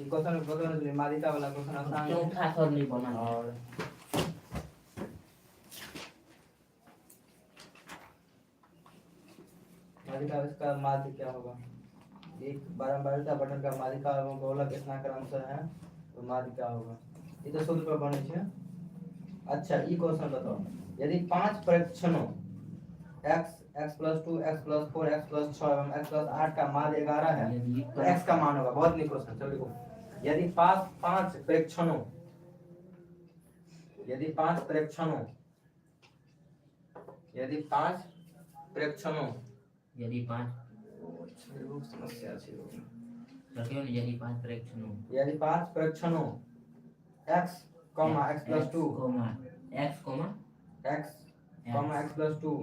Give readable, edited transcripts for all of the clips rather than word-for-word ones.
ये question question मालिका वाला क्वेश्चन आसान है। चौथा सर नहीं बना और मालिका इसका माध्य क्या होगा? एक बारंबारिता बटन का मालिका एवं गोलक स्नाकर अंश है तो माध्य क्या होगा? ये तो सूत्र पर बने छे। अच्छा ये क्वेश्चन बताओ, यदि 5 परीक्षणों x x + 2 x + 4 x + 6 एवं x + 8 का मान 11 है तो x का मान होगा। बहुत नहीं क्वेश्चन, चलो देखो। यदि 5 परीक्षणों यदि 5 परीक्षणों यदि 5 परीक्षणों यदि 5 समस्या छे रखियो ने यदि 5 परीक्षणों यदि 5 परीक्षणों x, x + 2 x, x, x + 2 x + 2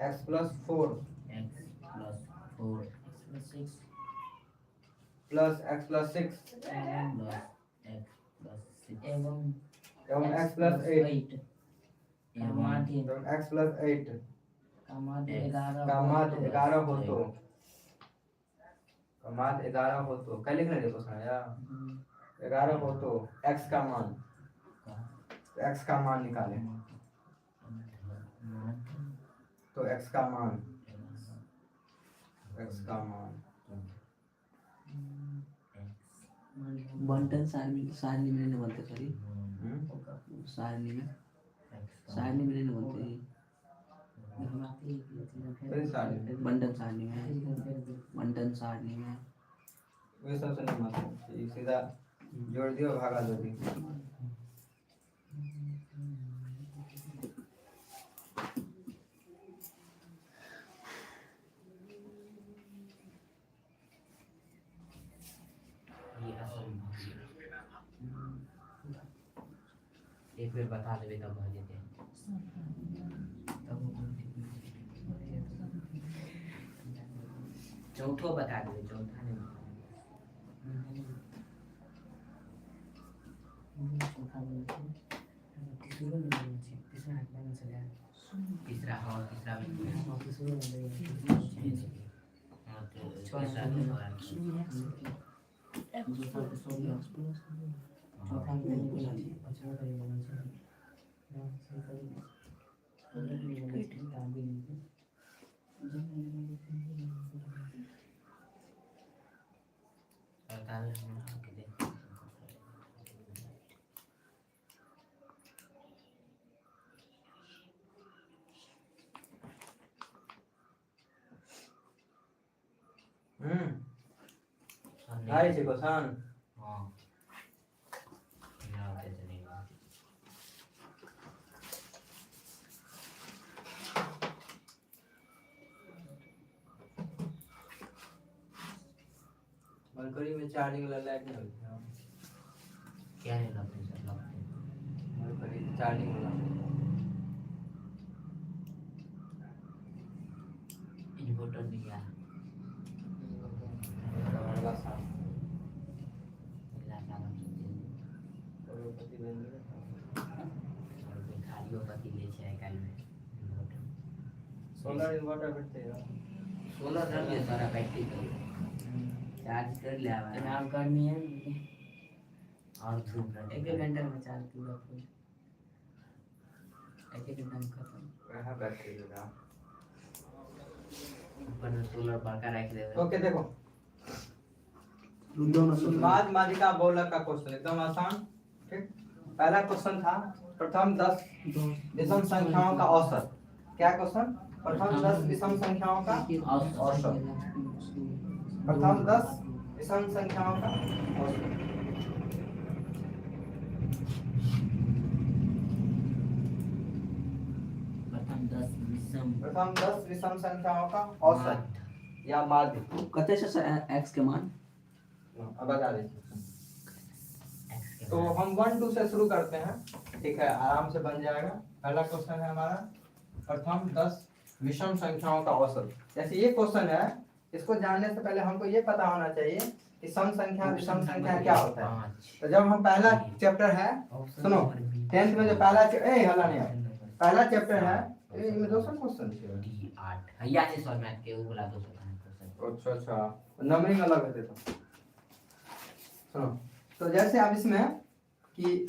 x + 4 x + 4 x + 6 plus x + 6 plus x + 6 एवं x + 8 एवं x + 8 का माध्य 11 का माध्य 11 हो तो का माध्य 11 हो तो क्या लिखना है देखो साया 11 हो तो x का मान निकालें। तो x का मान बंटन सारणी में नहीं बनते सॉरी सारणी में नहीं बनते बंटन सारणी में वे सबसे नहीं मालूम, ये सीधा जोड़ दियो भागा दो दियो। एक बार बता देबे तब हो जेते चौथो बता देबे चौथा नहीं तीसरा आई छे क्वेश्चन। हां ना होते नहीं मरकरी में चार्जिंग वाला लाइट नहीं होती है। क्या नहीं लगते सर लगते मरकरी चार्जिंग वाला इन्वर्टर दिया वाला साथ मिला सारा करोड़पति बन गए। और भिखारियों पति ले छे आइ काल में इन्वर्टर सोलर इन्वर्टर बैठते हैं। सोलर रख के सारा बैटरी तो चार्ज कर ले आवा नाम करनी है और धूप एक घंटा में चार्ज पूरा फुल एक घंटा में खत्म वहां बैटरी लगा ऊपर में सोलर बड़का रख दे। ओके देखो दोनों बाद मालिका बहुलक का क्वेश्चन एकदम आसान। ठीक, पहला क्वेश्चन था प्रथम 10 विषम संख्याओं का औसत। क्या क्वेश्चन? प्रथम 10 विषम संख्याओं का औसत। प्रथम 10 विषम संख्याओं का औसत। प्रथम 10 विषम संख्याओं का औसत या माध्य। कते से x के मान अब बता देते। तो हम 1 2 से शुरू करते हैं, ठीक है, आराम से बन जाएगा। पहला क्वेश्चन है हमारा प्रथम 10 विषम संख्याओं का औसत। जैसे ये क्वेश्चन है, इसको जानने से पहले हमको ये पता होना चाहिए कि सम संख्या विषम संख्या क्या होता है। तो जब हम पहला चैप्टर है, सुनो 10th में जो पहला चैप्टर है, इसमें 200 क्वेश्चन है। 8 हैया से सर मैथ के वो वाला 200 क्वेश्चन अच्छा अच्छा, नंबरिंग अलग होते तो सुनो। तो जैसे अब इसमें कि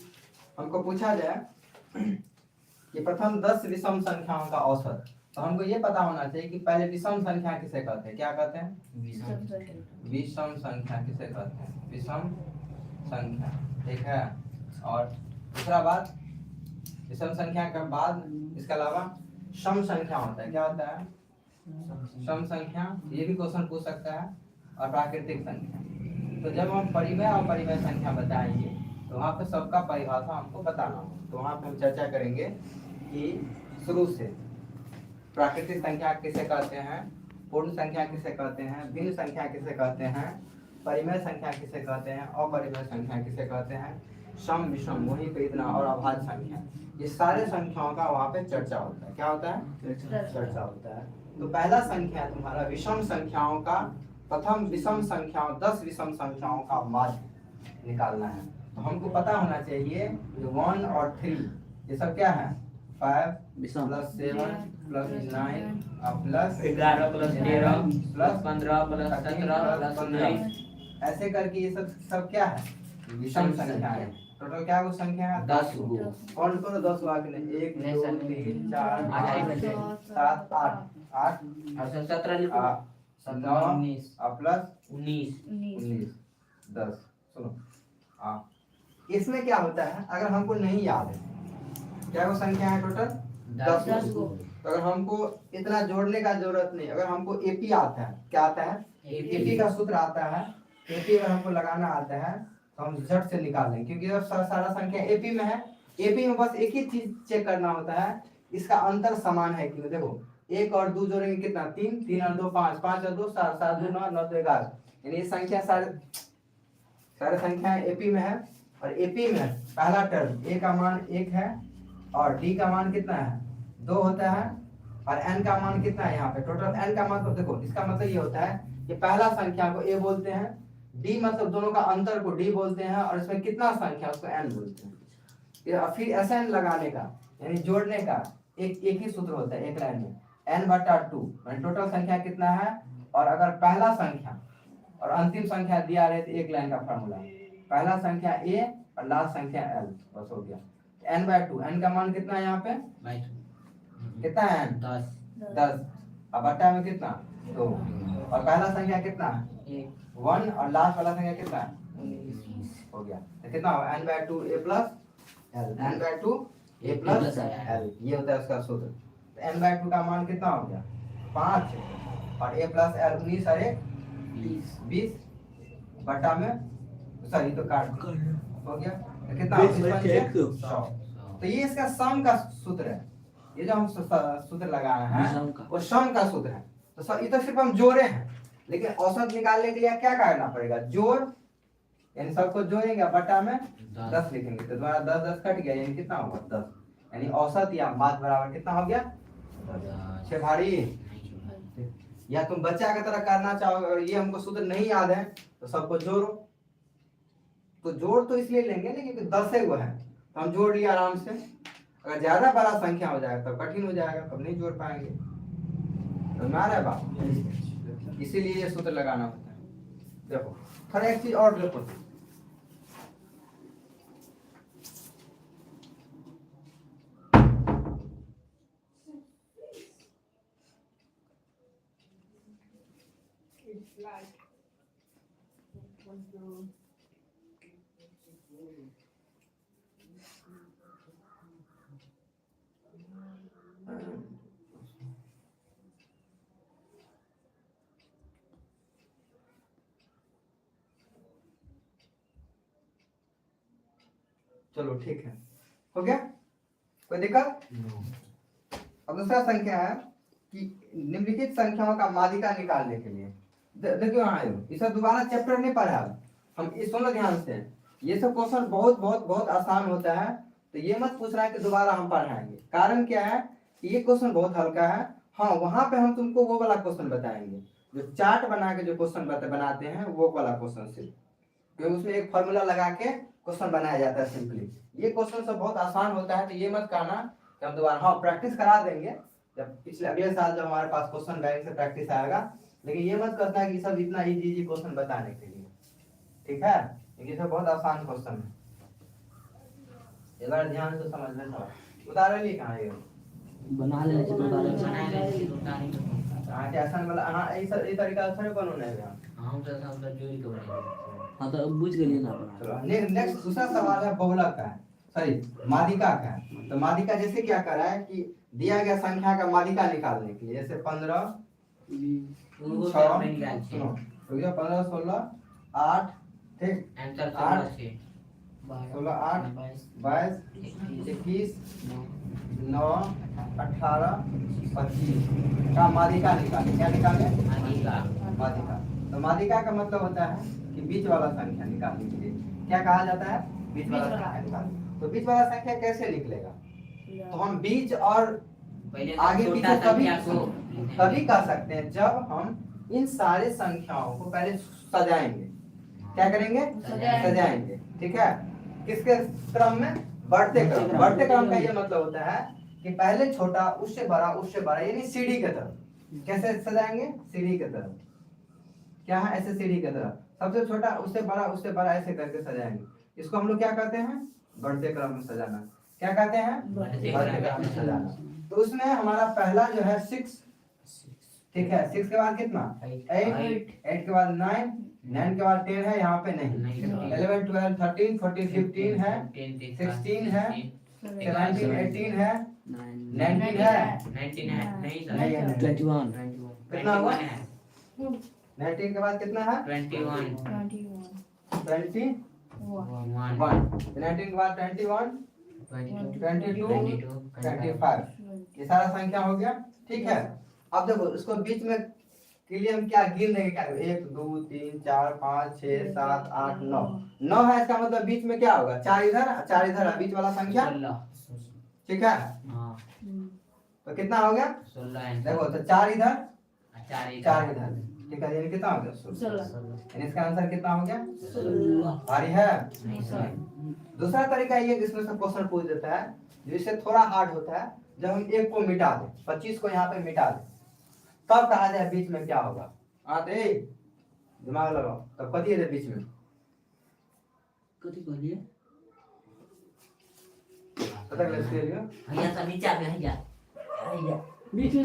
हमको पूछा जाए कि प्रथम 10 विषम संख्याओं का औसत, तो हमको ये पता होना चाहिए कि पहले विषम संख्या किसे कहते हैं, क्या कहते हैं, विषम संख्या किसे कहते हैं, विषम संख्या, ठीक है। और दूसरा बात, विषम संख्या के बाद इसके अलावा सम संख्या होता है, क्या होता है, सम संख्या, ये भी क्वेश्चन पूछ सकता है। और प्राकृतिक संख्या। तो जब हम परिमेय और परिमेय संख्या बताएंगे तो वहाँ पे सबका परिभाषा हमको बताना हो, तो वहाँ पे हम चर्चा करेंगे कि शुरू से प्राकृतिक संख्या किसे कहते हैं, पूर्ण संख्या किसे कहते हैं, भिन्न संख्या किसे कहते हैं, परिमेय संख्या किसे कहते हैं, अपरिमेय संख्या किसे कहते हैं, सम विषम वहीं पे इतना, और अभाज्य संख्या, ये सारे संख्याओं का वहाँ पे चर्चा होता है। क्या होता है, चर्चा होता है। तो पहला संख्या है तुम्हारा विषम संख्याओं का, प्रथम विषम संख्याओं 10 विषम संख्याओं का माध्य निकालना है। तो हमको पता होना चाहिए 1 और 3 ये सब क्या है, 5 विषम plus 7 plus 9 plus 11 plus 13 plus 15 plus 17 plus 19, ऐसे करके ये सब क्या है, विषम संख्या है। टोटल क्या वो संख्या है, 10 गो। कौन कौन 10 वाक्य ने, 1 2 3 4 5 6 7 8 8 और 17 लिखो, 9 19 प्लस 19 19 10। सुनो इसमें क्या होता है, अगर हमको नहीं याद है क्या वो संख्या है टोटल 10 गो। तो अगर हमको इतना जोड़ने का जरूरत नहीं, अगर हमको एपी आता है, क्या आता है, एपी का सूत्र आता है, एपी अगर हमको लगाना आता है तो हम झट से निकाल लेंगे, क्योंकि जब सारा संख्या एपी में है, एपी में बस एक ही चीज चेक करना होता है, इसका अंतर समान है कि, देखो 1 और 2 जोड़ेंगे कितना, 3 3 और 2 5 5 और 2 7 7 2 9 9 2 11, यानी ये संख्या सारे संख्या एपी में है। और एपी में पहला टर्म ए का मान 1 है और डी का मान कितना है 2 होता है, और एन का मान कितना है, यहाँ पे टोटल एन का मान, तो देखो इसका मतलब ये होता है कि पहला संख्या को ए बोलते हैं, डी मतलब दोनों का अंतर को डी बोलते हैं, और इसमें कितना संख्या उसको एन बोलते हैं। फिर एस एन लगाने का यानी जोड़ने का एक ही सूत्र होता है एक लाइन में, n/2 यानी टोटल संख्या कितना है, और अगर पहला संख्या और अंतिम संख्या दिया रहे तो एक लाइन का फॉर्मूला, पहला संख्या a और लास्ट संख्या l, बस हो गया। n/2, n का मान कितना है यहाँ पे, कितना है n, 10, अब बट्टा में कितना 2, और पहला संख्या कितना है 1 और लास्ट वाला संख्या कितना है 19, हो गया। तो कितना होगा n/2 a plus l, n/2 a plus l, ये होता है उसका सूत्र। तो n/2 का मान कितना हो गया 5 और a प्लस l 19 और 20 बटा में, सॉरी तो काट हो गया, तो कितना 100। तो ये इसका सम का सूत्र है, ये जो हम सूत्र लगाए हैं वो सम का सूत्र है। तो ये तो सिर्फ हम जोड़े हैं, लेकिन औसत निकालने के लिए क्या करना पड़ेगा, जोड़ यानी सबको जोड़ेंगे बटा में 10 लिखेंगे, तो तुम्हारा 10 10 कट गया, यानी कितना होगा 10, यानी औसत या माध्य बराबर कितना हो गया 6 भारी। या तुम बच्चा की तरह करना चाहोगे, अगर ये हमको सूत्र नहीं याद है तो सबको जोड़ो, तो जोड़ तो इसलिए लेंगे लेकिन 10 से वो है तो हम जोड़ लिया आराम से। अगर ज्यादा बड़ा संख्या हो जाएगा तब कठिन हो जाएगा, तब नहीं जोड़ पाएंगे, तो ना रहे बात, इसीलिए ये सूत्र लगाना होता है। देखो थोड़ा एक चीज और देखो, चलो ठीक है, हो गया, कोई दिक्कत। अब दूसरा संख्या है कि निम्नलिखित संख्याओं का माध्यिका निकालने के लिए, देखियो यहाँ इसे दोबारा चैप्टर नहीं पढ़ा, हम इस सुनो ध्यान से, ये सब क्वेश्चन बहुत बहुत बहुत आसान होता है, तो ये मत पूछ रहा है कि दोबारा हम पढ़ाएंगे। कारण क्या है कि ये क्वेश्चन बहुत हल्का है, हाँ वहां पे हम तुमको वो वाला क्वेश्चन बताएंगे जो चार्ट बना के जो क्वेश्चन बनाते हैं, वो वाला क्वेश्चन सिर्फ, क्योंकि उसमें एक फॉर्मूला लगा के क्वेश्चन बनाया जाता है सिंपली। ये क्वेश्चन सब बहुत आसान होता है, तो ये मत कहना कि हम दोबारा, हाँ प्रैक्टिस करा देंगे, जब पिछले अगले साल जब हमारे पास क्वेश्चन बैंक से प्रैक्टिस आएगा लेकिन ये मत करना कि सब इतना इजी इजी क्वेश्चन बताने के लिए, ठीक है, क्योंकि सब बहुत आसान क्वेश्चन है, एक बार ध्यान से समझ लेना। उदाहरण लिए कहाँ ये बना लेने से तो डायरेक्ट बना ले तो तानी तो हाँ के आसान वाला हाँ ये तरीका थोड़े बनना है यहाँ। हम तो सब जोड़ी के बनेंगे। हाँ तो अब बुझ गए ना अपना। चलो नेक्स्ट दूसरा सवाल है बहुलक का है, सॉरी माध्यिका का है। तो माध्यिका जैसे क्या कर रहा है कि दिया गया संख्या का माध्यिका निकालने के लिए, जैसे 15 वो 6 सब में निकाल छे सुनो 15 16 8 ठीक आंसर 8 16 16 8 22 21 9 18 25 का माध्यिका निकाले। क्या निकाले? माध्यिका। तो माध्यिका का मतलब होता है कि बीच वाला संख्या निकालने के लिए क्या कहा जाता है? बीच वाला संख्या निकालने। तो बीच वाला संख्या कैसे निकलेगा? तो हम बीच और आगे पीछे तभी कर सकते हैं जब हम इन सारे संख्याओं को पहले सजाएंगे। क्या करेंगे? सजाएंगे। ठीक है, किसके क्रम में? बढ़ते क्रम। बढ़ते क्रम का ये मतलब होता है कि पहले छोटा उससे बड़ा यानी सीढ़ी की तरफ। कैसे सजाएंगे? सीढ़ी की तरफ। क्या है? ऐसे सीढ़ी की तरफ सबसे छोटा उससे बड़ा ऐसे करके सजाएंगे। इसको हम लोग क्या कहते हैं? बढ़ते क्रम में सजाना। क्या कहते हैं? बढ़ते क्रम में सजाना। तो उसमें हमारा पहला जो है 6, ठीक है, 6 के बाद कितना? 8 के बाद 9 के बाद 10 है, यहाँ पे नहीं। 11 12 13 14 15 है, 16 है, 17 18 है, 19 है, 21 कितना हुआ? 19 के बाद कितना है? 21 21 19 के बाद 21 22 25 ये सारा संख्या हो गया। ठीक है, अब देखो इसको बीच में के लिए हम क्या गिन देंगे? क्या 1 2 3 4 5 6 7 8 9 9 है। इसका मतलब बीच में क्या होगा? 4 इधर 4 इधर है, बीच वाला संख्या। ठीक है, तो कितना हो गया? 16 देखो तो 4 इधर 4 इधर, ठीक है, यानी कितना हो गया? 16। 16 यानी इसका आंसर कितना हो गया? 16। भारी है? दूसरा तरीका ये इसमें से क्वेश्चन पूछ देता है जिससे थोड़ा हार्ड होता है, जब हम 1 को मिटा दें, 25 को यहाँ पे मिटा दें, तब कहा जाए बीच में क्या होगा? आते दिमाग लगाओ, तब कथी है बीच में? कथी कहलिए? पता लग लियो भैया सब नीचे में है बीच में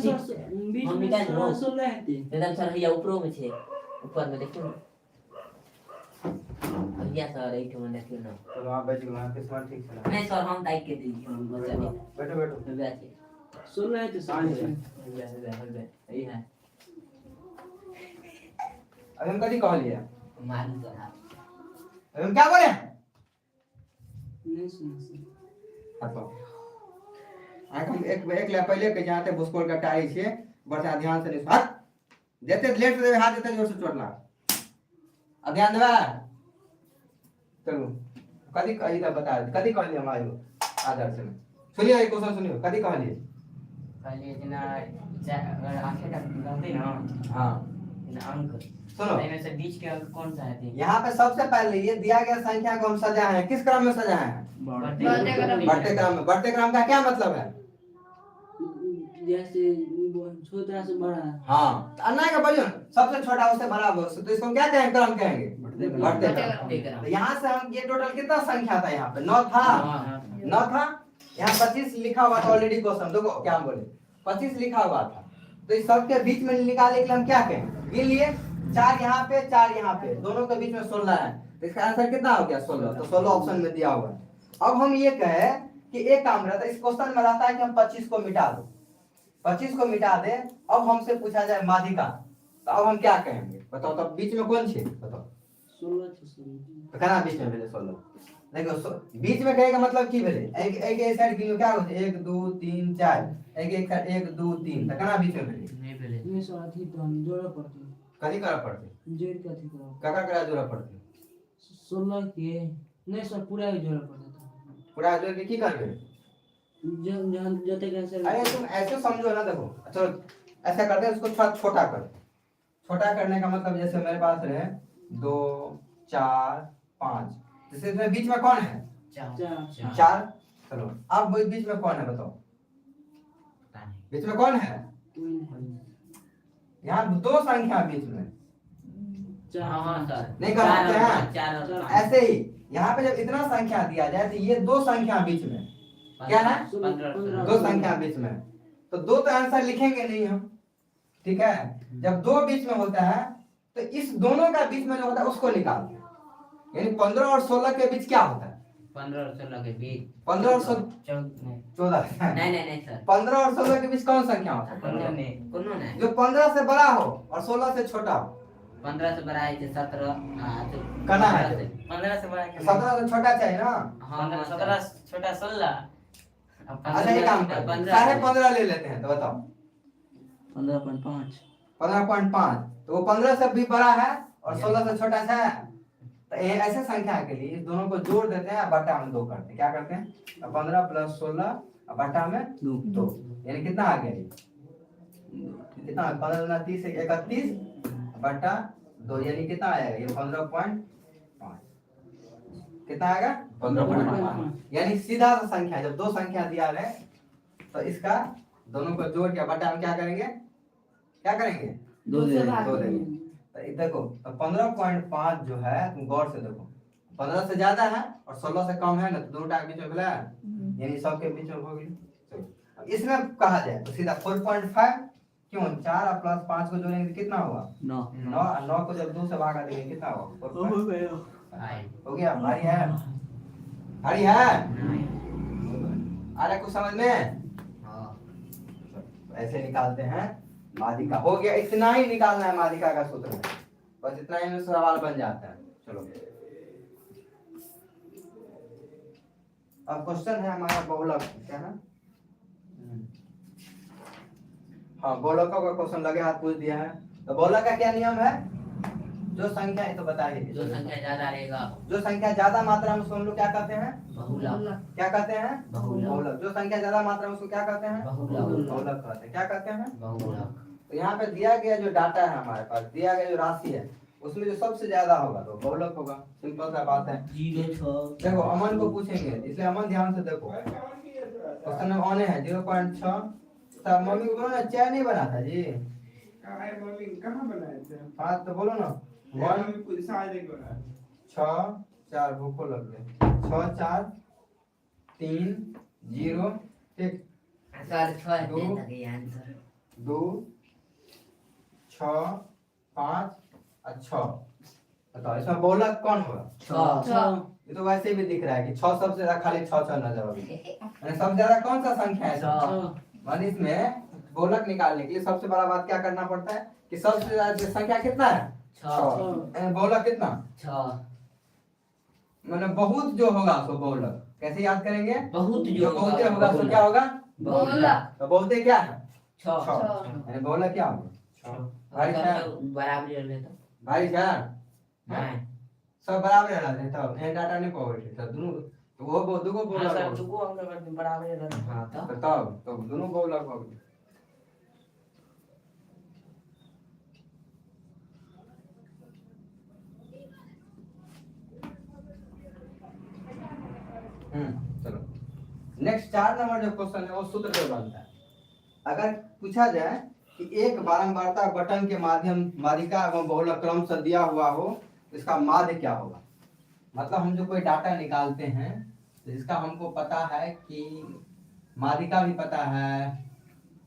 हम निकाल लो। 16 है। एकदम सर भैया ऊपर में छे, ऊपर में देखो भैया सर एक मिनट देखियो ना। चलो आप बैठ गए, आपके सवाल ठीक से नहीं सर हम टाइप के दीजिए, हम बचा ले। बैठो बैठो। भैया छे 16 है तो 16 भैया यही है। अभी हम कथी कह लिया? मालूम करा अभी हम क्या बोले? नहीं सुन हटो। आके हम एक ले पहले के जहाँ ते भूसकोल का टाई छे, बड़ा ध्यान से नहीं हाथ देते लेट से हाथ देते जोर से चोटना। अब ध्यान देबा। चलो कथी कही था बता दे, कथी कहलिए हम आयो आदर्श में? सुनिए एक क्वेश्चन सुनियो, कथी कहलिए? कहलिए जना अगर आंखें रहते ना हां जना अंक सुनो, इनमें से बीच के अंक कौन सा है? यहाँ पे सबसे पहले ये दिया गया संख्या को हम सजाए हैं, किस क्रम में सजाए हैं? बढ़ते क्रम में। बढ़ते क्रम का क्या मतलब है? जैसे छोटा से बड़ा। हाँ, तो अन्ना का बोलियो सबसे छोटा उससे बड़ा तो इसको क्या कहेंगे? क्रम कहेंगे, बढ़ते क्रम। तो यहाँ से हम ये टोटल कितना संख्या था? यहाँ पे 9 था, 9 था। यहाँ 25 लिखा हुआ था ऑलरेडी क्वेश्चन, देखो क्या हम बोले 25 लिखा हुआ था। तो इस सब के बीच में निकालने के लिए हम क्या कहें? गिन लिए 4 यहाँ पे 4 यहाँ पे, दोनों के बीच में 16 है। तो इसका आंसर कितना हो गया? 16। तो 16 ऑप्शन में दिया हुआ है। अब हम ये कहे कि एक काम रहता है इस क्वेश्चन में रहता है कि हम 25 को मिटा दो, 25 को मिटा दे। अब हमसे पूछा जाए माध्यिका, तो अब हम क्या कहेंगे बताओ? तो बीच में कौन छे बताओ? 16 तो कहना बीच में भेले 16। देखो बीच में कहे का मतलब की भेले? एक साइड गिनो क्या होते? 1 2 3 4 एक साइड 1 2 3, तो कहना बीच में भेले? नहीं भेले। नहीं सर अथी तो हम जोड़ा पड़ते कथी करा पड़ते? जोड़ के अथी करो काका करा जोड़ा पड़ते? 16 के नहीं सर पूरा ही जोड़ा पड़ता था। पूरा जोड़ के की करबे? जहां जोते के सर। अरे तुम ऐसे समझो ना, देखो चलो ऐसा करते हैं, उसको थोड़ा छोटा कर। छोटा करने का मतलब जैसे मेरे पास रहे 2 4 5, जैसे इसमें बीच में कौन है? 4। चलो अब बीच में कौन है बताओ? बीच में कौन है? यहाँ दो संख्या बीच में हाँ सर नहीं कर सकते हैं। चार और पाँच। ऐसे ही यहाँ पे जब इतना संख्या दिया जाए तो ये दो संख्या बीच में क्या है? 15 दो संख्या बीच में, तो दो तो आंसर लिखेंगे नहीं हम, ठीक है। जब दो बीच में होता है तो इस दोनों का बीच में जो होता है उसको निकालते हैं, यानी 15 और 16 के बीच क्या होता है? 15 और 16 के बीच 15 और 16 14 नहीं सर 15 और 16 के बीच कौन संख्या होता है? कोनो नहीं जो 15 से बड़ा हो और 16 से छोटा हो। 15 से बड़ा है 17 करना है 15 से बड़ा 17 से छोटा चाहिए ना। हाँ 17 छोटा 16 अच्छा ये काम कर 15.5 ले लेते हैं तो बताओ 15.5 15.5, तो वो 15 से भी बड़ा है और 16 से छोटा है। तो ये ऐसे संख्या के लिए इस दोनों को जोड़ देते हैं, बटा में 2 करते हैं। क्या करते हैं? 15 + 16 बटा में 2, यानी कितना आ गया? कितना? 15 × 30 = 31 बटा 2, यानी कितना आएगा? ये 15.5 कितना आएगा? 15.5। यानी सीधा सा संख्या, जब दो संख्या दिया है तो इसका दोनों को जोड़ के बटा में क्या करेंगे? क्या करेंगे? 2 दे दो देंगे। तो देखो तो 15.5 जो है, तुम गौर से देखो, 15 से ज्यादा है और 16 से कम है ना, तो दोनों के बीच में मिला है, यानी सबके बीच में हो गई। चलो अब इसमें कहा जाए तो सीधा 4.5 क्यों? 4 और प्लस 5 को जोड़ेंगे तो कितना होगा? 9 को जब 2 से भागा देंगे कितना होगा? 4.5 हो गया। भारी है? भारी है? आ रहा कुछ समझ में? ऐसे निकालते हैं माध्यिका। हो गया, इतना ही निकालना है माध्यिका का सूत्र में, बस इतना ही में सवाल बन जाता है। चलो अब क्वेश्चन है हमारा बहुलक, क्या है? हाँ बहुलकों का क्वेश्चन लगे हाथ पूछ दिया है। तो बहुलक का क्या नियम है? जो संख्या है तो बताइए, जो संख्या ज्यादा रहेगा जो संख्या ज्यादा मात्रा में उसको हम लोग क्या कहते हैं? बहुलक। क्या कहते हैं? बहुलक। जो संख्या ज्यादा मात्रा में उसको क्या कहते हैं? बहुलक। बहुलक कहते हैं। क्या कहते हैं? बहुलक। तो यहाँ पे दिया गया जो डाटा है हमारे पास, दिया गया जो राशि है, उसमें जो सबसे ज्यादा होगा तो बहुलक होगा। सिंपल सा बात है। देखो अमन को पूछेंगे, इसलिए अमन ध्यान से देखो। क्वेश्चन नंबर ऑन है 0.6। तब मम्मी को बोलो ना चाय नहीं बना था जी। मम्मी कहाँ बनाए थे? हाँ तो बोलो ना 1 कुछ साझे को ना 6 4 भूखो लग गए 6 4 3 0 ठीक। सर 6 दो। दे तक ये आंसर 2 6 5 और 6। बताओ इसमें बहुलक कौन होगा? 6 ये तो वैसे भी दिख रहा है कि 6 सबसे ज्यादा, खाली 6 नजर आ रही है। सबसे ज्यादा कौन सा संख्या है? 6 मान इसमें बहुलक निकालने के लिए सबसे बड़ा बात क्या करना पड़ता है कि सबसे ज्यादा संख्या कितना है? 6। बहुलक कितना? 6 मैंने बहुत जो होगा सो बहुलक कैसे याद करेंगे? बहुत जो जो बहुते होगा सो क्या होगा? बहुलक। तो बहुते क्या है? 6 यानी बहुलक क्या होगा? 6। भाई क्या? बराबर ले तो भाई क्या? नहीं सब बराबर रहना चाहिए। तब ये डाटा नहीं पाओगे तब दोनों तो वो दो हाँ बहुलक सर होगा। दुगो हम लोग बराबर रहते हैं। हाँ तो तो तब दोनों बहुलक हो गए। चलो नेक्स्ट 4 नंबर जो क्वेश्चन है वो सूत्र पे बनता है। अगर पूछा जाए कि एक बारंबारता बटन के माध्यम माध्यिका एवं बहुलक क्रम से दिया हुआ हो तो इसका माध्य क्या होगा? मतलब हम जो कोई डाटा निकालते हैं तो इसका हमको पता है कि माध्यिका भी पता है,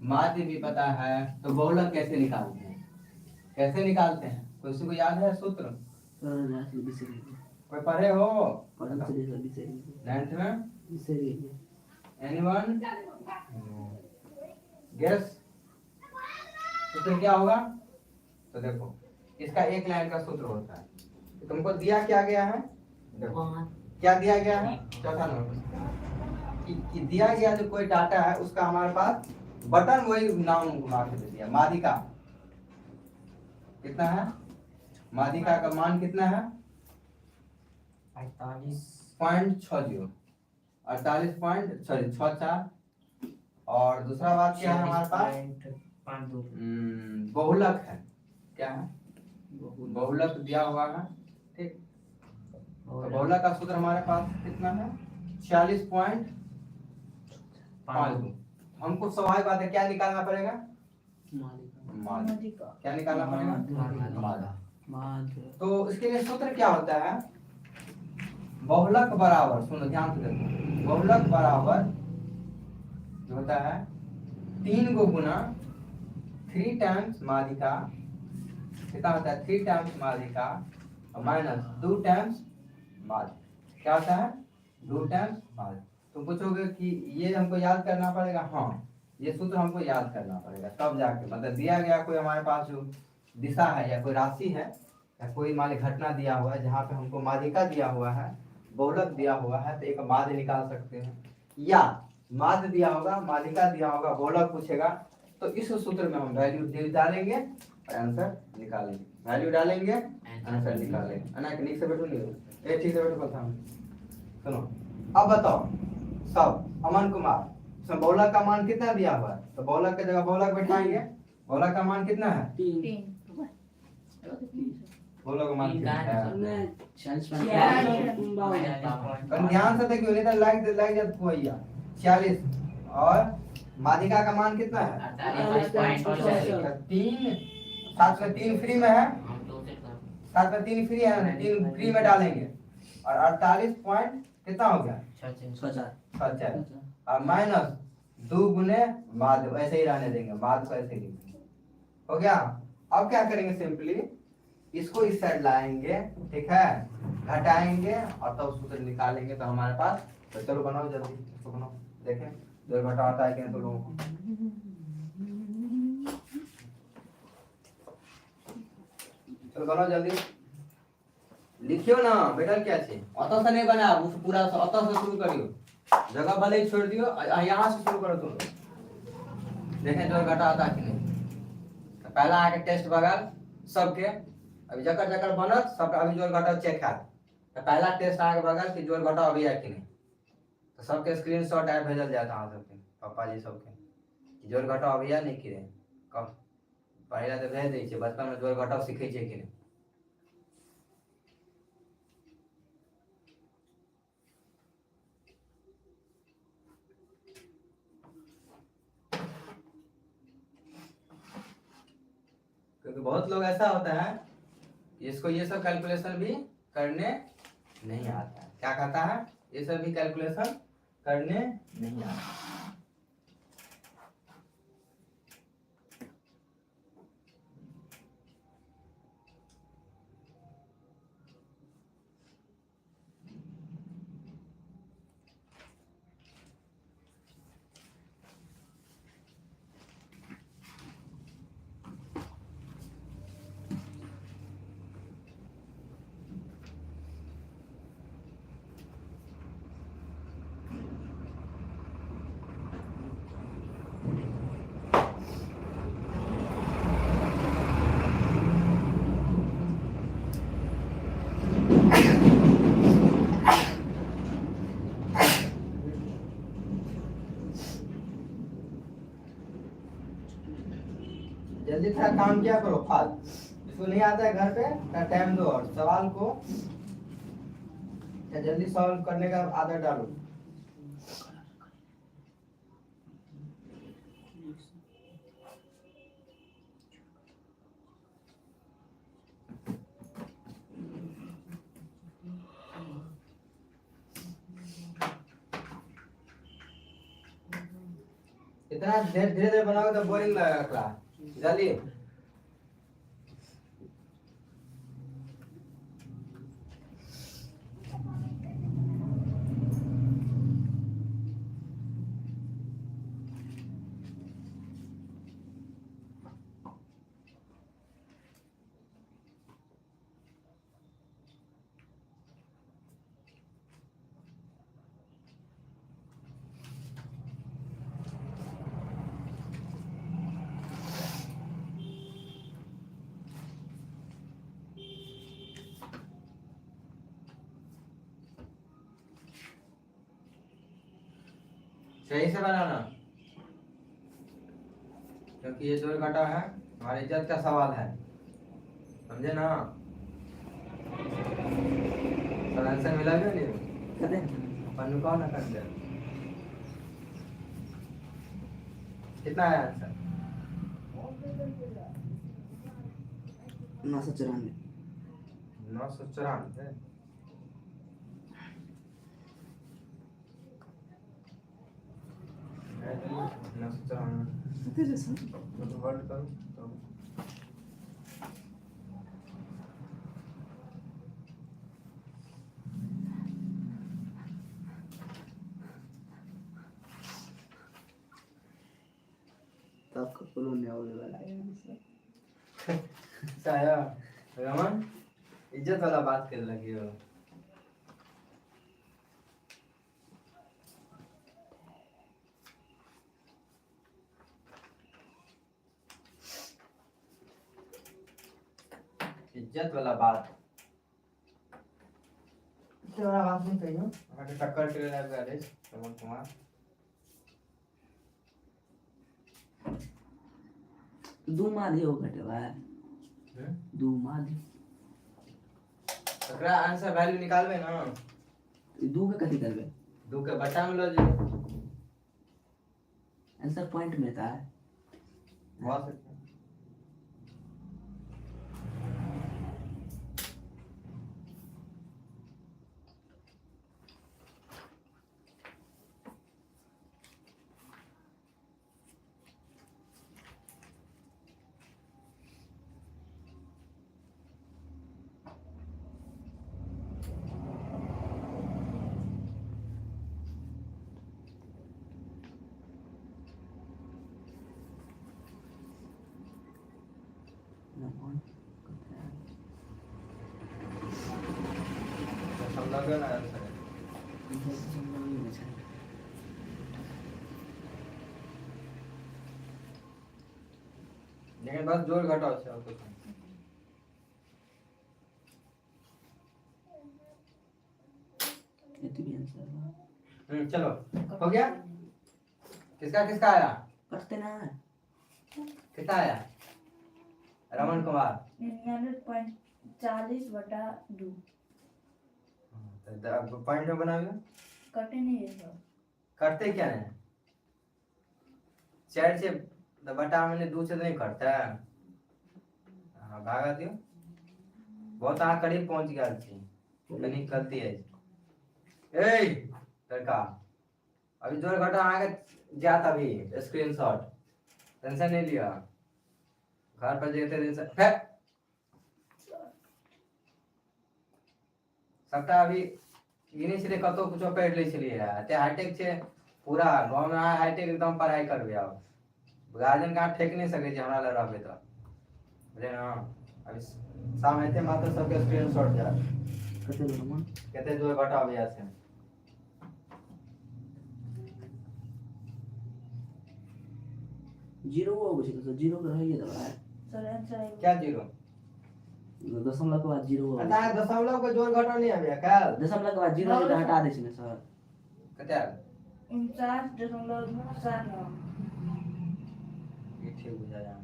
माध्य भी पता है, तो बहुलक कैसे निकालते हैं? कैसे निकालते हैं? किसी को याद है सूत्र? कोई पढ़े हो 9th में? एनीवन गेस सूत्र क्या होगा? तो देखो इसका एक लाइन का सूत्र होता है। तो तुमको दिया क्या गया है? देखो क्या दिया गया है? चौथा नंबर कि दिया गया जो कोई डाटा है उसका हमारे पास बटन वही नाम घुमा के दे दिया। माध्यिका कितना है? माध्यिका का मान कितना है? 48.60 48.64 और दूसरा बात क्या है हमारे पास? 52 बहुलक है। क्या है? बहुलक दिया हुआ है। ठीक, तो बहुलक का सूत्र हमारे पास कितना है? 46.52। हमको स्वाभाविक बात है क्या निकालना पड़ेगा? माध्य। क्या निकालना पड़ेगा? माध्य। माध्य। तो इसके लिए सूत्र क्या होता है? बहुलक बराबर, सुनो ध्यान से देखो, बहुलक बराबर जो होता है 3 को गुना 3 टाइम्स माध्यिका, कितना होता है 3 टाइम्स माध्यिका माइनस 2 टाइम्स माध्य। क्या होता है? 2 टाइम्स माध्य। तुम पूछोगे कि ये हमको याद करना पड़ेगा? हाँ, ये सूत्र हमको याद करना पड़ेगा तब जाके, मतलब दिया गया कोई हमारे पास जो दिशा है या कोई राशि है या कोई मान ली घटना दिया हुआ है जहाँ पे हमको माध्यिका दिया हुआ है, बहुलक दिया हुआ है, तो एक माध्य निकाल सकते हैं। या माध्य दिया होगा, माध्यिका दिया होगा, बहुलक पूछेगा, तो इस सूत्र में हम वैल्यू डालेंगे और आंसर निकालेंगे। वैल्यू डालेंगे, आंसर निकालेंगे। ठीक से बैठो, नहीं ठीक से बैठो बता। सुनो, अब बताओ सब अमन कुमार, इसमें बहुलक का मान कितना दिया हुआ है? तो बहुलक की जगह बहुलक बैठाएंगे। बहुलक का मान कितना है? 3। बहुलक का मान कितना है? 46। ध्यान से देखिए, नहीं तो लाइक जब भैया 46। और माध्यिका का मान कितना है? 3। साथ में 3 फ्री में है, साथ में 3 फ्री है, 3 फ्री में डालेंगे और 48 पॉइंट कितना हो गया? 66। और माइनस 2 गुने माध्य, वैसे ही रहने देंगे, माध्य को ऐसे ही हो गया। अब क्या करेंगे? सिंपली इसको इस साइड लाएंगे, ठीक है, घटाएंगे और तब सूत्र निकालेंगे तो हमारे पास। तो चलो बनाओ जल्दी, इसको बनाओ, देखें जो घटा आता है कि नहीं तो लोगों को। चलो बनाओ जल्दी, लिखियो ना बेटा, क्या चाहिए अतः से नहीं बना, उस पूरा अतः से शुरू करियो, जगह भले ही छोड़ दियो, यहाँ से शुरू करो तुम। देखें जोड़ घटा आता कि नहीं। तो पहला आके टेस्ट बगल सबके, अभी जकर जकर बनत सबका अभी जोड़ घटा चेक है। तो पहला टेस्ट आके बगल कि जोड़ घटा अभी है कि नहीं। तो सबके स्क्रीनशॉट ऐप भेजल जाता है सबके, पापा जी सबके, जोड़ घटा अभी है नहीं कि नहीं। कब पहला तो भेज दै छै, बचपन में जोड़ घटा सीखे छै कि नहीं। क्योंकि बहुत लोग ऐसा होता है कि इसको ये सब कैलकुलेशन भी करने नहीं आता है। क्या कहता है? ये सब भी कैलकुलेशन करने नहीं आता। जल्दी से काम किया करो, फास्ट। जिसको नहीं आता है घर पे टाइम दो और सवाल को जल्दी सॉल्व करने का आदत डालो। इतना धीरे धीरे बनाओगे तो बोरिंग लगेगा क्लास। जल्दी सही से बनाना, क्योंकि ये जोड़ घटा है, हमारी इज्जत का सवाल है, समझे ना। सब आंसर मिला भी नहीं पन्नू कौन ना कर दे। कितना है आंसर? 994 994 तो वर्ड करो तो तो आपका कॉलोनी होने वाला है साया रमन इज्जत वाला बात कर लगी हो। इज्जत वाला बात इज्जत वाला बात नहीं कही हो। हमारे टक्कर के लिए गैरेज रमन कुमार दो मादी हो घटे भाई दो मादी एकरा आंसर वैल्यू निकालबे ना दो के कथी करबे 2 के बचा में लो जी आंसर पॉइंट में था बहुत अच्छा। सब लगे ना आंसर लेकिन बस जोड़ घटाओ से और कुछ नहीं। चलो हो गया किसका किसका आया करते ना कितना आया रमन कुमार 99.40/2 तो पॉइंट में बनाओगे कटे नहीं है सब करते क्या है 4 से बटा मैंने 2 से तो नहीं करता है। हाँ भागा दियो बहुत आ करीब पहुंच गया थी कहीं गलती है ए लड़का अभी जोर घटा आगे जाता अभी स्क्रीनशॉट टेंशन नहीं लिया घर पर जेते दिन से सबटा अभी इन्हीं से कतो कुछ पढ़ ले चलिए ते हाईटेक छे पूरा गांव में हाईटेक एकदम पढ़ाई करबे अब गार्जियन का ठेक नहीं सके जे हमरा ल रहबे तो बुझे ना अभी शाम हेते मात्र सबके स्क्रीनशॉट जा कते रमन कहते जोर घटा अभी से जीरो हो गए तो जीरो का रहिए दबा सर आंसर है क्या जीरो दशमलव के बाद जीरो हो अता दशमलव को जोर घटा नहीं आबे का दशमलव के बाद जीरो के हटा दे छिने सर कते 49.79 ये ठीक बुझाया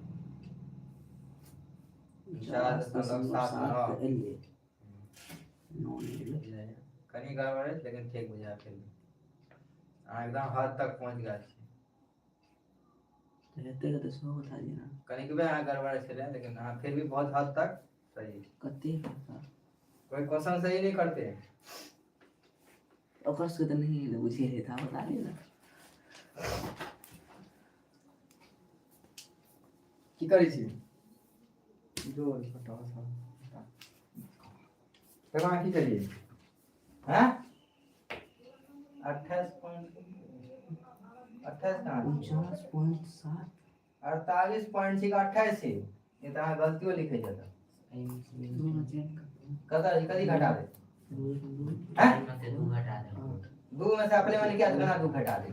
4.79 एलिए नो नहीं कनी गड़बड़ है लेकिन ठीक बुझा फिर एकदम हद तक पहुंच गया रहते रहते सो बता जी ना कनी के यहाँ गड़बड़ है लेकिन हाँ फिर भी बहुत हद तक सही कते का कोई क्वेश्चन सही नहीं करते और कष्ट तो नहीं है बुझे है था बता दे ना की करी छी जोर घटाओ सब देखो की करिए हैं 28 कहाँ 49.7 48.28 ये तो हाँ गलतियों लिखे जाता कदा कदी घटा दे हैं दो में से अपने वाले क्या करना दो घटा दे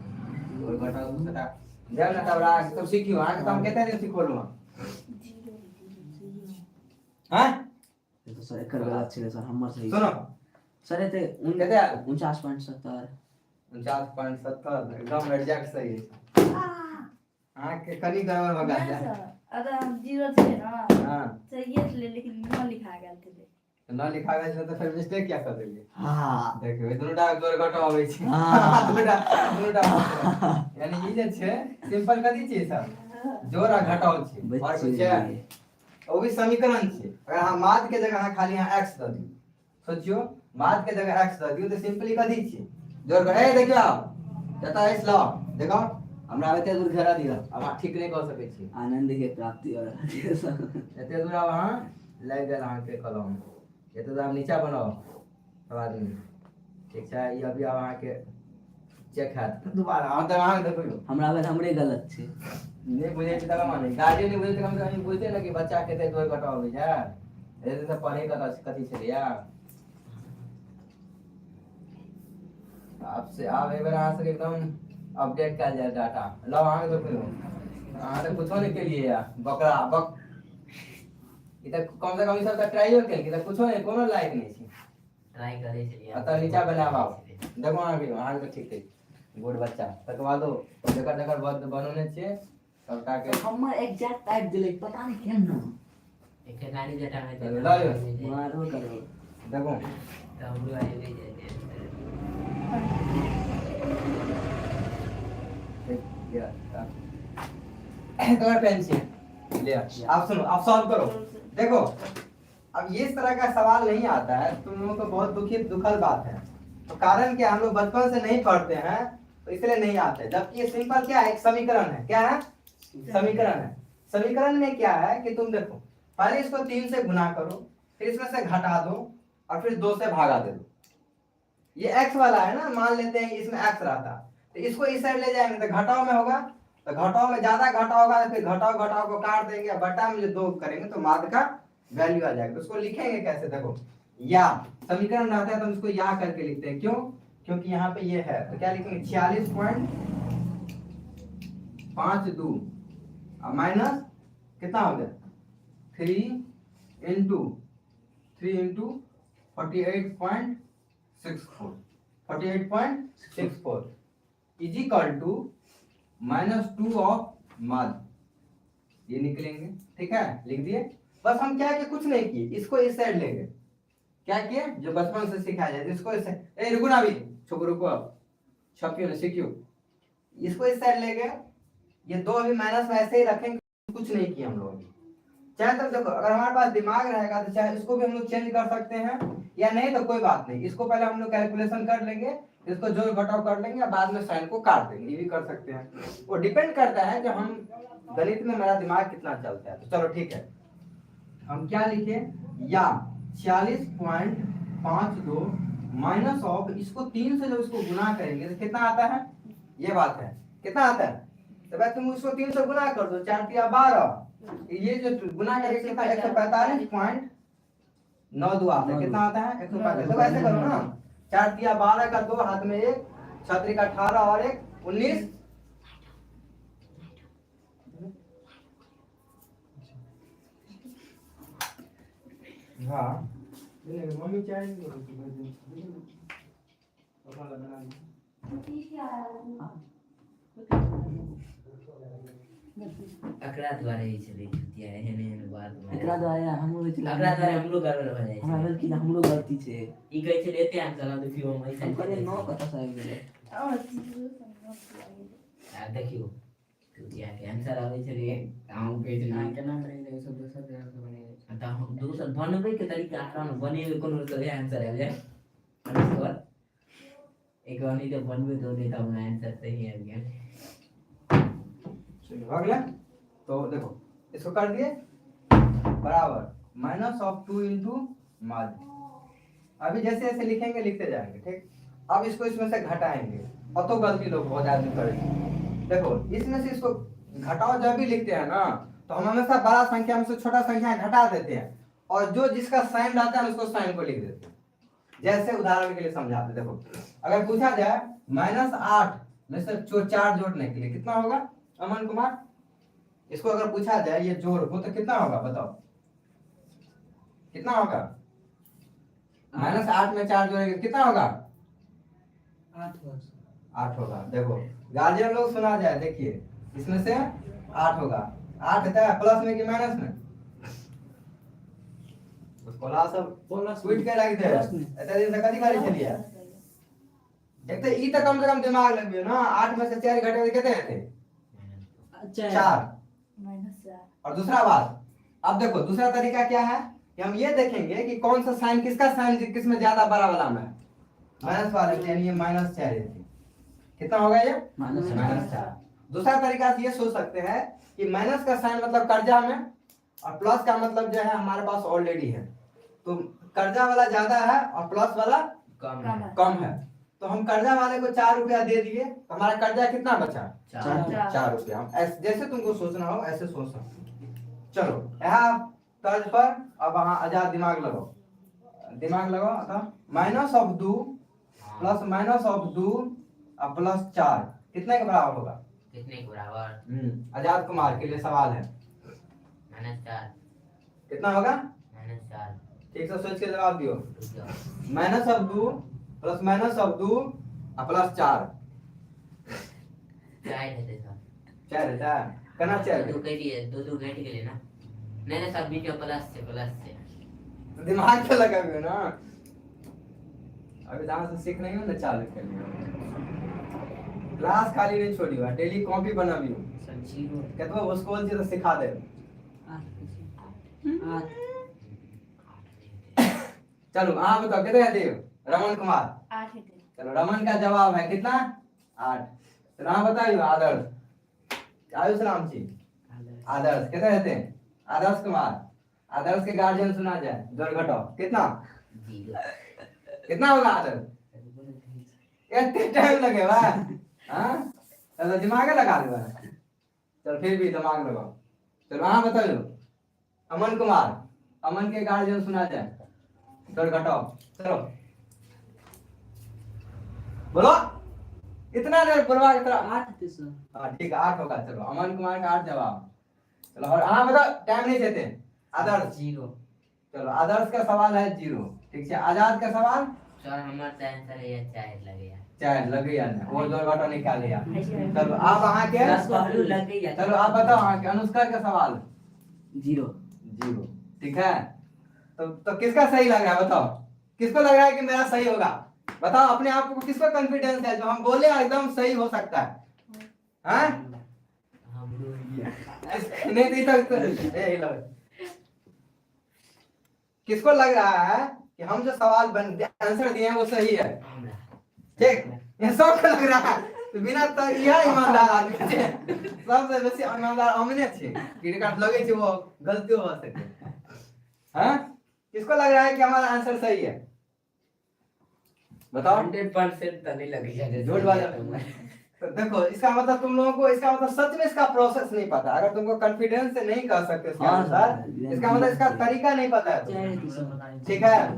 और घटाओ दो घटा जब ना तब आगे तो सीखियो आगे तो हम कहते हैं सीखो लो हैं ये तो सर कर गलत छे सर हमर सही सुनो सर ये कहते हैं 49.70 49.70 एकदम एग्जैक्ट सही है हाँ के कनी गड़बड़ हो गया नहीं सर अगर हम जीरो थे ना हाँ सही है इसलिए लेकिन न लिखा गया थे ना लिखा गया था तो फिर मिस्टेक क्या कर देंगे हां देखियो दोनोटा जोर घटाव आबै छै हाँ। दोनोटा यानी ई जे छै सिंपल कथि छै सब जोर आ घटाव छै और कुछ है वो भी समीकरण छे। अगर हम माध्य के जगह अहाँ खाली यहाँ x द दियो, सोचियो माध्य के जगह x द दियो तो सिंपली कथी छे जोड़ कर ए देखियो जता x ला देखो हमरा एते दूर घेरा दिया अब अहाँ ठीक नहीं कर सकै छी आनंद के प्राप्ति और एते दूर अब अहाँ लाग गेल अहाँ के कलम एते दूर आप नीचा बनाओ सब आदमी ठीक छै। ई अभी अब अहाँ के चेक हैत दोबारा अहाँ तो अहाँ देखियो हमरा बेर हमरे गलत छे। नहीं बुझे तब माने गार्जियन नहीं बुझे तो कम से कम बुझते ना कि बच्चा केते जोड़ घटाव होय छै एते से पढ़े का कथी छलिया आपसे आप एक बार अहाँ से एकदम अपडेट कर जाए डाटा लो अहाँ तो फिर अहाँ तो कुछो नहीं के लिए यार बकरा बक इधर कम से कम ई सब ट्राई कर के कुछो नहीं कोनो लायक नहीं छी ट्राई करे छलिए अत नीचा बनावा देखो अहाँ के ठीक है गुड बच्चा तक बादो जकर बनने छे सबटा के हमर एग्जैक्ट टाइप दिले पता नहीं केना एक गाड़ी जटा में लायो मारो करो देखो तो हमरो आए ले जाए तुम्हारा पेंसिल ले आप सुनो आप सॉल्व करो देखो अब ये इस तरह का सवाल नहीं आता है तुम लोगों को बहुत दुखद बात है तो कारण क्या हम लोग बचपन से नहीं पढ़ते हैं तो इसलिए नहीं आते जबकि ये सिंपल क्या है एक समीकरण है क्या है समीकरण है। समीकरण में क्या है कि तुम देखो पहले इसको 3 से गुना करो फिर इसमें से घटा दो और फिर 2 से भागा दे दो। ये x वाला है ना मान लेते हैं इसमें x रहता तो इसको इस साइड ले जाएंगे तो घटाव में होगा तो घटाव में ज्यादा घटा होगा तो फिर घटाव को काट देंगे बटा में जो 2 करेंगे तो माध्य का वैल्यू आ जाएगा। तो उसको लिखेंगे कैसे देखो या समीकरण रहता है तो हम इसको या करके लिखते हैं क्यों क्योंकि यहाँ पे ये है तो क्या लिखेंगे 46.52 माइनस कितना हो गया 3 into 48.64 is equal to -2 of माध्य ये निकलेंगे ठीक है लिख दिए। बस हम क्या किए कुछ नहीं किए इसको इस साइड ले गए क्या किए जो बचपन से सिखाया जाए इसको इस साइड ए रुको ना अभी रुको अब छपियो ना सीखियो इसको इस साइड ले गए ये 2 अभी माइनस में ऐसे ही रखेंगे कुछ नहीं किए हम लोग चाहे तो देखो अगर हमारे पास दिमाग रहेगा तो चाहे इसको भी हम लोग चेंज कर सकते हैं या नहीं तो कोई बात नहीं इसको पहले हम लोग कैलकुलेशन कर लेंगे इसको जोड़ घटाव कर लेंगे और बाद में साइन को काट देंगे ये भी कर सकते हैं वो डिपेंड करता है कि हम गणित में मेरा दिमाग कितना चलता है। तो चलो ठीक है हम क्या लिखे या 46.52 माइनस ऑफ इसको 3 से जब इसको गुना करेंगे तो कितना आता है ये बात है कितना आता है तो भाई तुम उसको 3 से गुना कर दो 4 × 12 ये जो गुना करेंगे कितना 145.92 आता है कितना आता है 145 तो ऐसे करो ना 4 × 12 का 2 हाथ में 1 6 का 18 और 1 19 हाँ मम्मी चाय अकरा द्वारा ही चले छुट्टियां एहन एहन बात एकरा द्वारा हमरो होय छला अकरा द्वारा हमरो गड़बड़ हो जाय हमरा भेल कि हमरो गलती छै ई कहै छै एते आंसर देखियो हम ऐसा करे 9 कत से आबि गेलै आ देखियो छुट्टियां के आंसर आबै छै रे हम कहै छै ना केना करै छै सब दोसर तरह से बने त हम दोसर बनबै के तरीका आसान बनेबै कोनो तो आंसर आबि जाय और एक बार नहीं तो बनबै तो नहीं तो आंसर सही आ गया हो गया तो देखो इसको कर दिए बराबर -2 इंटू माध्य अभी जैसे जैसे लिखेंगे लिखते जाएंगे ठीक अब इसको इसमें से घटाएंगे और तो गलती लोग बहुत आदमी करेंगे देखो इसमें से इसको घटाओ जब भी लिखते हैं ना तो हम हमेशा बड़ा संख्या में से छोटा संख्या घटा देते हैं और जो जिसका साइन रहता है उसको साइन को लिख देते हैं जैसे उदाहरण के लिए समझाते देखो अगर पूछा जाए -8 में से 4 जोड़ने के लिए कितना होगा अमन कुमार इसको अगर पूछा जाए ये जोड़ हो तो कितना होगा बताओ कितना होगा -8 में 4 जोड़ेंगे कितना होगा 8 होगा देखो गार्जियन लोग सुना जाए देखिए इसमें से 8 होगा 8 है प्लस में कि माइनस में कोला सब स्वीट के रख दे ऐसे दिन से कदी गाड़ी चलिए एक तो ई तो कम से कम दिमाग लगबियो ना 8 में से 4 घटे तो कितने थे 4 -4 और दूसरा बात अब देखो दूसरा तरीका क्या है कि हम ये देखेंगे कि कौन सा साइन किसका साइन किस में ज्यादा बड़ा वाला में है। माइनस वाले में, यानी ये -4 है। कितना होगा ये -4। दूसरा तरीका से ये सोच सकते हैं कि माइनस का साइन मतलब कर्जा में और प्लस का मतलब जो है हमारे पास ऑलरेडी है, तो कर्जा वाला ज्यादा है और प्लस वाला कम कम है। है। कम है। तो हम कर्जा वाले को 4 रुपया दे दिए, तो हमारा कर्जा कितना बचा? 4 रुपया। हम जैसे तुमको सोचना हो ऐसे सोच सकते हो। चलो यहाँ तर्ज पर अब वहाँ आजाद दिमाग लगाओ, दिमाग लगाओ। अतः minus of 2 plus minus of 2 और प्लस 4 कितने के बराबर होगा? कितने के बराबर? आजाद कुमार के लिए सवाल है। -4। कितना होगा? -4। ठीक से सोच के जवाब दियो। रुक जाओ। Minus of 2 plus minus of 2 और प्लस 4 क्या है थे सर? 4 है। करना चाहिए। दो कह दिए, दो घट के लिए ना। नहीं सब बीच में प्लस से दिमाग तो लगा भी हो ना, अभी जहाँ से सीख नहीं हो ना चालू कर लियो। क्लास खाली नहीं छोड़ी हुआ, डेली कॉपी बना भी हो। सर 0 कहते वो उसको बोल तो सिखा दे। चलो हाँ बताओ कितने कहते हो? रमन कुमार 8 है। चलो रमन का जवाब है कितना? 8। चलो हाँ बताइए आदर्श, आयुष राम जी आदर्श कितने कहते हैं? आदर्श कुमार, आदर्श के गार्जियन सुना जाए, जोड़ घटाओ कितना? 0। कितना होगा आदर्श? इतने टाइम लगेगा? हाँ चलो दिमाग लगा दो। चलो फिर भी दिमाग लगाओ। चलो हाँ बताओ अमन कुमार, अमन के गार्जियन सुना जाए, जोड़ घटाओ। चलो बोलो इतना देर पूर्वा की तरह। 8 थे सर। हाँ ठीक है 8 होगा। चलो अमन कुमार का 8 जवाब। चलो और हाँ बताओ टाइम नहीं देते। आदर्श 0। चलो आदर्श का सवाल है 0। ठीक है आजाद का सवाल सर हमारा आंसर है 4 लगेगा। 4 लग गया ना, वो जोड़ घटाओ निकाल लिया। ऐसे चलो आप वहाँ के, 10 पहलू लग गई। चलो आप बताओ वहाँ के अनुष्का का सवाल 0। 0। ठीक है तो किसका सही लग रहा है बताओ, किसको लग रहा है कि मेरा सही होगा? बताओ अपने आप को, किसको कॉन्फिडेंस है जो हम बोले एकदम सही हो सकता है? हाँ हम लोग नहीं दी तक किसको लग रहा है कि हम जो सवाल आंसर दिए हैं वो सही है? ठीक ये सबको लग रहा है। तो बिना तो यह ईमानदार आदमी छे, सबसे बेसी ईमानदार हमने छे कि रिकॉर्ड लगे छे वो गलती हो सके। हाँ किसको लग रहा है कि हमारा आंसर सही है? बताओ। 100% तो नहीं लगेगा। झूठ बात है। तो देखो इसका मतलब तुम लोगों को, इसका मतलब सच में इसका प्रोसेस नहीं पता। अगर तुमको कॉन्फिडेंस से नहीं कह सकते इसके हाँ, अनुसार, इसका मतलब इसका तरीका नहीं पता है तुमको। ठीक है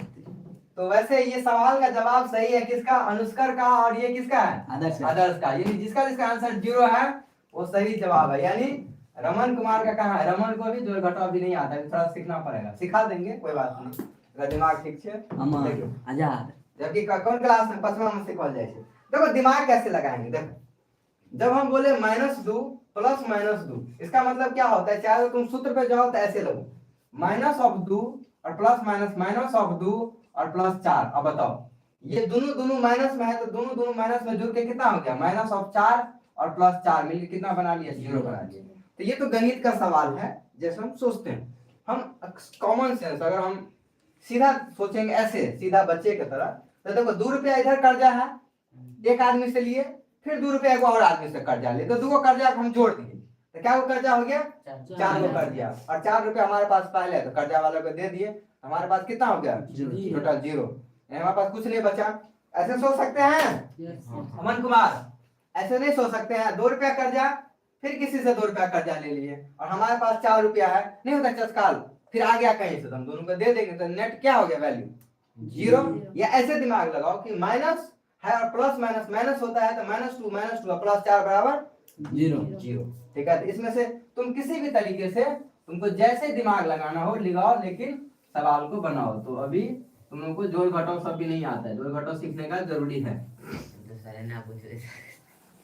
तो वैसे ये सवाल का जवाब सही है किसका? अनुष्कर का। और ये किसका है? आदर्श का। यानी जिसका आंसर 0 है वो सही जवाब है। यानी रमन कुमार का कहाँ है? रमन को अभी जोड़ घटाव भी नहीं आता है, थोड़ा सीखना पड़ेगा। सिखा देंगे कोई बात नहीं, अगर दिमाग ठीक है। अमन आजाद जबकि कौन क्लास में 5वां में सिखवाल जाए। देखो दिमाग कैसे लगाएंगे। देखो जब हम बोले -2 प्लस -2 इसका मतलब क्या होता है? चाहे तुम सूत्र पे जाओ तो ऐसे लगो, -2 और प्लस माइनस ऑफ 2 और +4। अब बताओ ये दोनों माइनस में है, तो दोनों माइनस में जुड़ के कितना हो गया? -4 और +4 मिलकर कितना बना लिया? 0 बना लिया। तो ये तो गणित का सवाल है जैसे हम सोचते हैं। हम कॉमन सेंस अगर हम सीधा सोचेंगे ऐसे सीधा बच्चे की तरह, तो देखो 2 रुपया इधर कर्जा है, एक आदमी से लिए, फिर 2 रुपया एक और आदमी से कर्जा लिए, तो 2 कर्जा को हम जोड़ दिए, तो क्या वो कर्जा हो गया? 4 को कर दिया। और 4 रुपया हमारे पास पहले है तो कर्जा वाले को दे दिए, हमारे पास कितना हो गया? टोटल 0। हमारे पास कुछ नहीं बचा। ऐसे सोच सकते हैं अमन कुमार? ऐसे नहीं सोच सकते हैं। 2 रुपया कर्जा, फिर किसी से 2 रुपया कर्जा ले लिए और हमारे पास 4 रुपया है, नहीं होता चस्काल, फिर आ गया कहीं से तो हम दोनों को दे देंगे, तो नेट क्या हो गया? वैल्यू 0। या ऐसे दिमाग लगाओ कि माइनस है और प्लस माइनस होता है, तो -2 +4 बराबर 0। ठीक है तो इसमें से तुम किसी भी तरीके से तुमको जैसे दिमाग लगाना हो लगाओ, लेकिन सवाल को बनाओ। तो अभी तुम लोगों को जोड़ घटाव सब भी नहीं आता है, जोड़ घटाव सीखने का जरूरी है।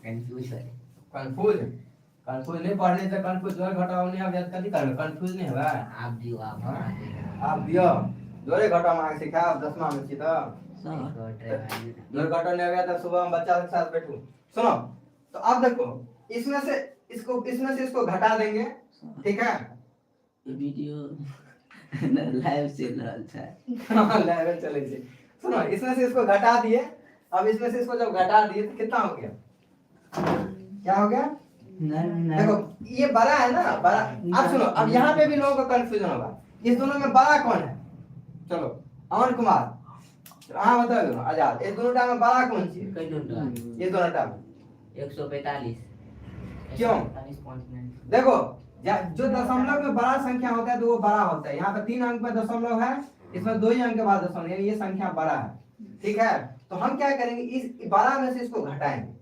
कंफ्यूज नहीं, पढ़ने से कंफ्यूज, जोड़ घटाव नहीं आप कभी कर कंफ्यूज नहीं होगा। आप दियो जोड़े घटाव मांग सिखा 10वां में छी तो जोड़ घटाव नहीं आया तो सुबह हम बच्चा के साथ बैठू। सुनो तो अब देखो इसमें से इसको घटा देंगे, ठीक है? वीडियो लाइव चल रहा है। लेवल चले छे। सुनो इसमें से इसको घटा दिए, अब इसमें से इसको जब घटा दिए तो कितना हो गया, क्या हो गया? देखो ये बड़ा है ना, बड़ा। अब सुनो, अब यहाँ पे भी लोगों का कंफ्यूजन होगा, इस दोनों में बड़ा कौन है? चलो अमन कुमार, हाँ बताओ दोनों आजाद, इस दोनों टाइम में बड़ा कौन सी है? कई दोनों ये दोनों टाइम 145 क्यों? 145.9 देखो जो दशमलव में बड़ा संख्या होता है तो वो बड़ा होता है। यहाँ पे 3 अंक में दशमलव है, इसमें 2 ही अंक के बाद दशमलव, यानी ये संख्या बड़ा है। ठीक है, तो हम क्या करेंगे, इस बड़ा में से इसको घटाएंगे।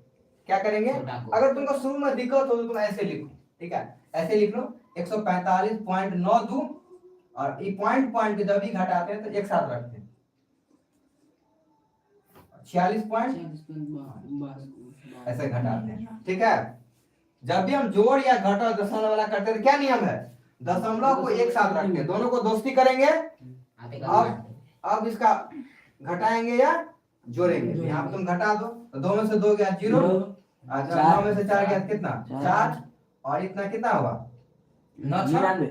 क्या करेंगे? अगर तुमको शुरू में दिक्कत हो तो तुम ऐसे लिखो, ठीक है, ऐसे लिख लो 145.92 और ये पॉइंट पॉइंट पे जब भी घटाते हैं तो एक साथ रखते हैं 46 पॉइंट ऐसे घटाते हैं। ठीक है, जब भी हम जोड़ या घटा दशमलव वाला करते हैं तो क्या नियम है, दशमलव को एक साथ रखते हैं, दोनों को दोस्ती करेंगे। अब इसका घटाएंगे या जोड़ेंगे, तो यहाँ पे तुम घटा दो तो 2 में से 2 गया 0, 9 में से 4 गया कितना 4, और इतना कितना हुआ 9 6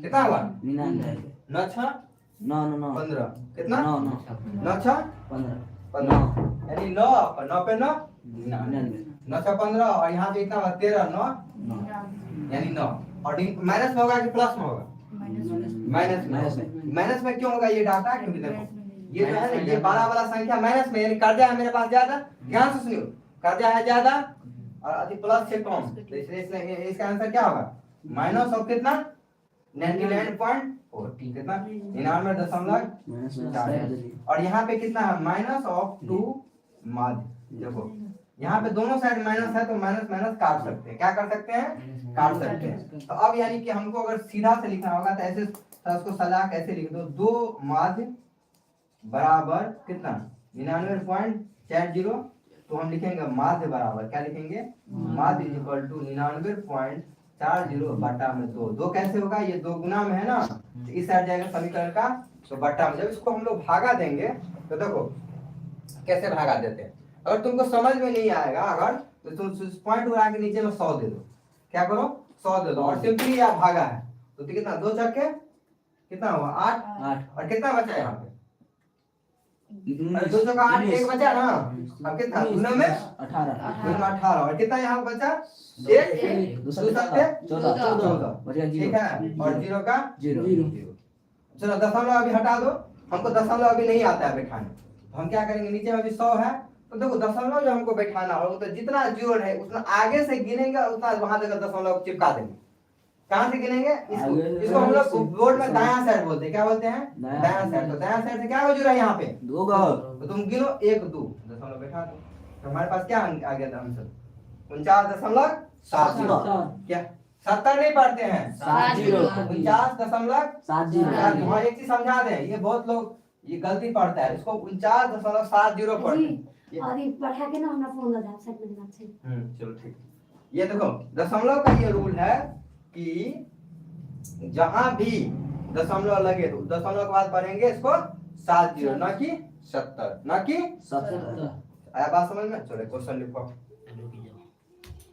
कितना हुआ 9 6 15 कितना 9 6 15 यानी 9 और 9 पे 9 9 6 15 और यहाँ पे इतना 13 9 यानी 9, और माइनस में होगा कि प्लस में होगा? माइनस में क्यों होगा ये डाटा, क्योंकि देखो ये जो है ना ये 12 वाला संख्या माइनस में, यानी कर्जा है मेरे पास ज्यादा, ध्यान से सुनियो, कर्जा है ज्यादा और अति प्लस से कम, तो इसलिए इसका आंसर क्या होगा माइनस ऑफ कितना 99.4 कितना 99.4, और यहाँ पे कितना है माइनस ऑफ 2 माध्य। देखो यहाँ पे दोनों साइड माइनस है तो माइनस माइनस काट सकते हैं, क्या कर सकते हैं, काट सकते हैं। तो अब यानी कि हमको अगर सीधा से लिखना होगा तो ऐसे उसको सजा कैसे लिख दो, 2 माध्य बराबर कितना 99.40, तो हम लिखेंगे माध्य बराबर क्या लिखेंगे, माध्य इक्वल टू 99.40 बटा में 2 कैसे होगा, ये 2 गुना में है ना, तो इस साइड जाएगा समीकरण का, तो बटा में। जब इसको हम लोग भागा देंगे तो देखो कैसे भागा देते हैं, अगर तुमको समझ में नहीं आएगा अगर तो तुम पॉइंट उड़ा के नीचे में 100 दे दो, क्या करो 100 दे दो, और सिंपली यह भागा है तो कितना 2 चक्के कितना हुआ 8, और कितना बचा यहाँ पे 2 चक्का 8, एक बचा ना, अब कितना गुना में 18, और कितना यहाँ बचा 1 2 सत्ते 14, ठीक है, और 0 का 0। चलो दशमलव अभी हटा दो, हमको दशमलव अभी नहीं आता है बैठाने, तो हम क्या करेंगे नीचे में अभी 100 है, तो देखो दशमलव जो हमको बैठाना होगा तो जितना जोड़ है उतना आगे से गिनेंगे, उतना वहां तक दशमलव चिपका देंगे। कहां से गिनेंगे, इसको हम लोग बोर्ड में दायां साइड बोलते हैं, क्या बोलते हैं दायां साइड। तो दायां साइड से क्या हो जुड़ा है यहाँ पे 2, तो तुम गिनो 1 2 दशमलव बैठा दो, तो हमारे पास क्या आ गया था आंसर 49.70। क्या 70 नहीं पढ़ते हैं 49.70। वहाँ एक चीज समझा दें, ये बहुत लोग ये गलती पढ़ता है, इसको 49.70 पढ़ते हैं। और ये पढ़ा के ना हमरा फोन लगा सब में बात है। चलो ठीक। ये देखो दशमलव का ये रूल है कि जहां भी दशमलव लगे तो दशमलव के बाद पढ़ेंगे इसको 70, ना कि 70, ना कि 70। आया बात समझ में? चलो क्वेश्चन लिखो।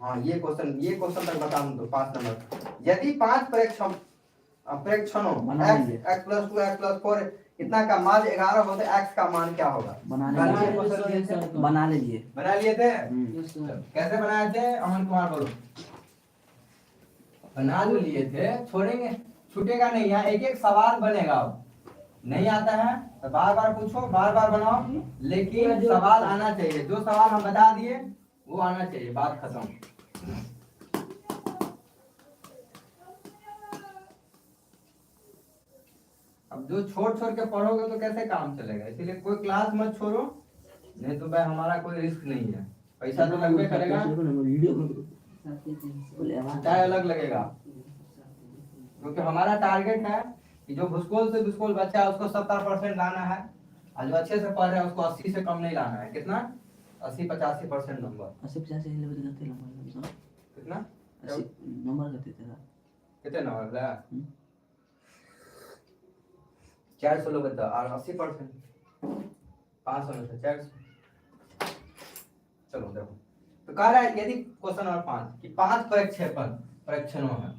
हाँ ये क्वेश्चन तक बता दूं तो 5 नंबर। यदि 5 प्रेक्षणों x + 2 x + 4 इतना का मान 11 हो तो x का मान क्या होगा? बना लिए थे। कैसे बनाए थे अमन कुमार बोलो? बना तो लिए थे, छोड़ेंगे छूटेगा नहीं, यहाँ एक एक सवाल बनेगा। नहीं आता है तो बार बार पूछो, बार बार बनाओ, लेकिन सवाल आना चाहिए। जो सवाल हम बता दिए वो आना चाहिए, बात खत्म। अब जो छोड़ के पढ़ोगे तो कैसे काम चलेगा, इसीलिए कोई क्लास मत छोड़ो, नहीं तो भाई हमारा कोई रिस्क नहीं है, पैसा तो लगभग करेगा, चाहे अलग लगेगा, क्योंकि हमारा टारगेट है कि जो भूसकोल से भूसकोल बच्चा है उसको 70% लाना है, और जो अच्छे से पढ़ रहा है उसको 80 से कम नहीं लाना है। कितना 80-85% नंबर, 80-85 कितना नंबर कितने नंबर ला 400 लोग बता, और 80% 500 में से 400। चलो देखो तो कह रहा है यदि क्वेश्चन नंबर 5 कि 5 प्रेक्षणों है,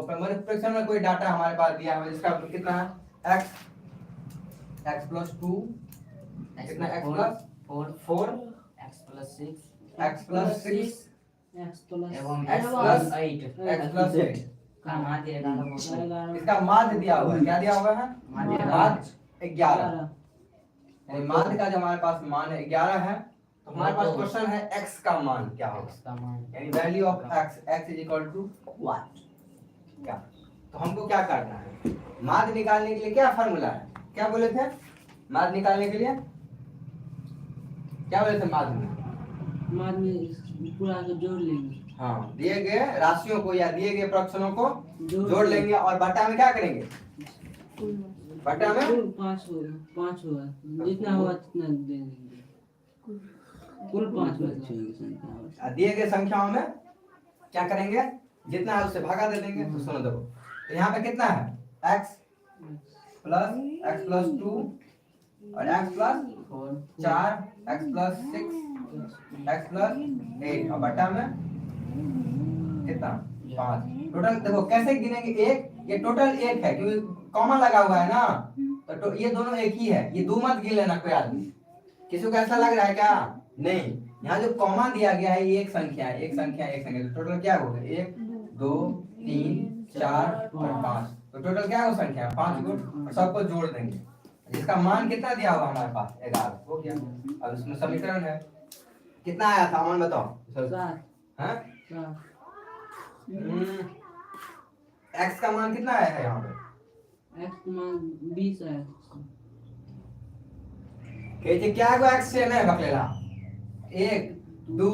प्राइमरी फ्रैक्शन में कोई डाटा हमारे पास दिया है जिसका कितना है x प्लस 2 कितना x plus 4 x plus 6 x plus 6 x plus एवं x x plus plus 8 x plus 8 का माध्य 11 होता है। इसका माध्य दिया हुआ है, क्या दिया हुआ है माध्य माध्य 11 यानी माध्य का जो हमारे पास मान है 11 है तो हमारे पास क्वेश्चन है x का मान क्या होगा x का मान यानी value of x x is equal to what क्या तो हमको क्या करना है माध्य निकालने के लिए क्या फार्मूला है क्या बोले थे माध्य निकालने के लिए क्या बोले थे माध्य में बाद में पूरा को जोड़ लेंगे हाँ दिए गए राशियों को या दिए गए फ्रैक्शनों को जोड़ लेंगे और बटा में क्या करेंगे बटा में कुल 5 होगा जितना होगा उतना दे देंगे कुल 5 होगा दिए गए संख्याओं में क्या करेंगे जितना है उससे भागा दे देंगे तो सुनो देखो तो यहाँ पे कितना है x प्लस 2 और x plus 4 x plus 6 x plus 8 और बटा में कितना 5 टोटल देखो कैसे गिनेंगे एक ये टोटल एक है क्योंकि कॉमन लगा हुआ है ना तो ये दोनों एक ही है ये दो मत गिन लेना कोई आदमी किसी को ऐसा लग रहा है क्या नहीं यहाँ जो कॉमन दिया गया है ये एक संख्या है एक संख्या तो टोटल क्या होगा 1 2 3 4 और 5 तो टोटल क्या हो संख्या 5 को और सबको जोड़ देंगे जिसका मान कितना दिया हुआ हमारे पास 11 हो गया अब इसमें समीकरण है कितना आया था मान बताओ हैं x का मान कितना आया है यहाँ पे एक्स मान 20 है कहते क्या गो x से नहीं बकलेला 1 2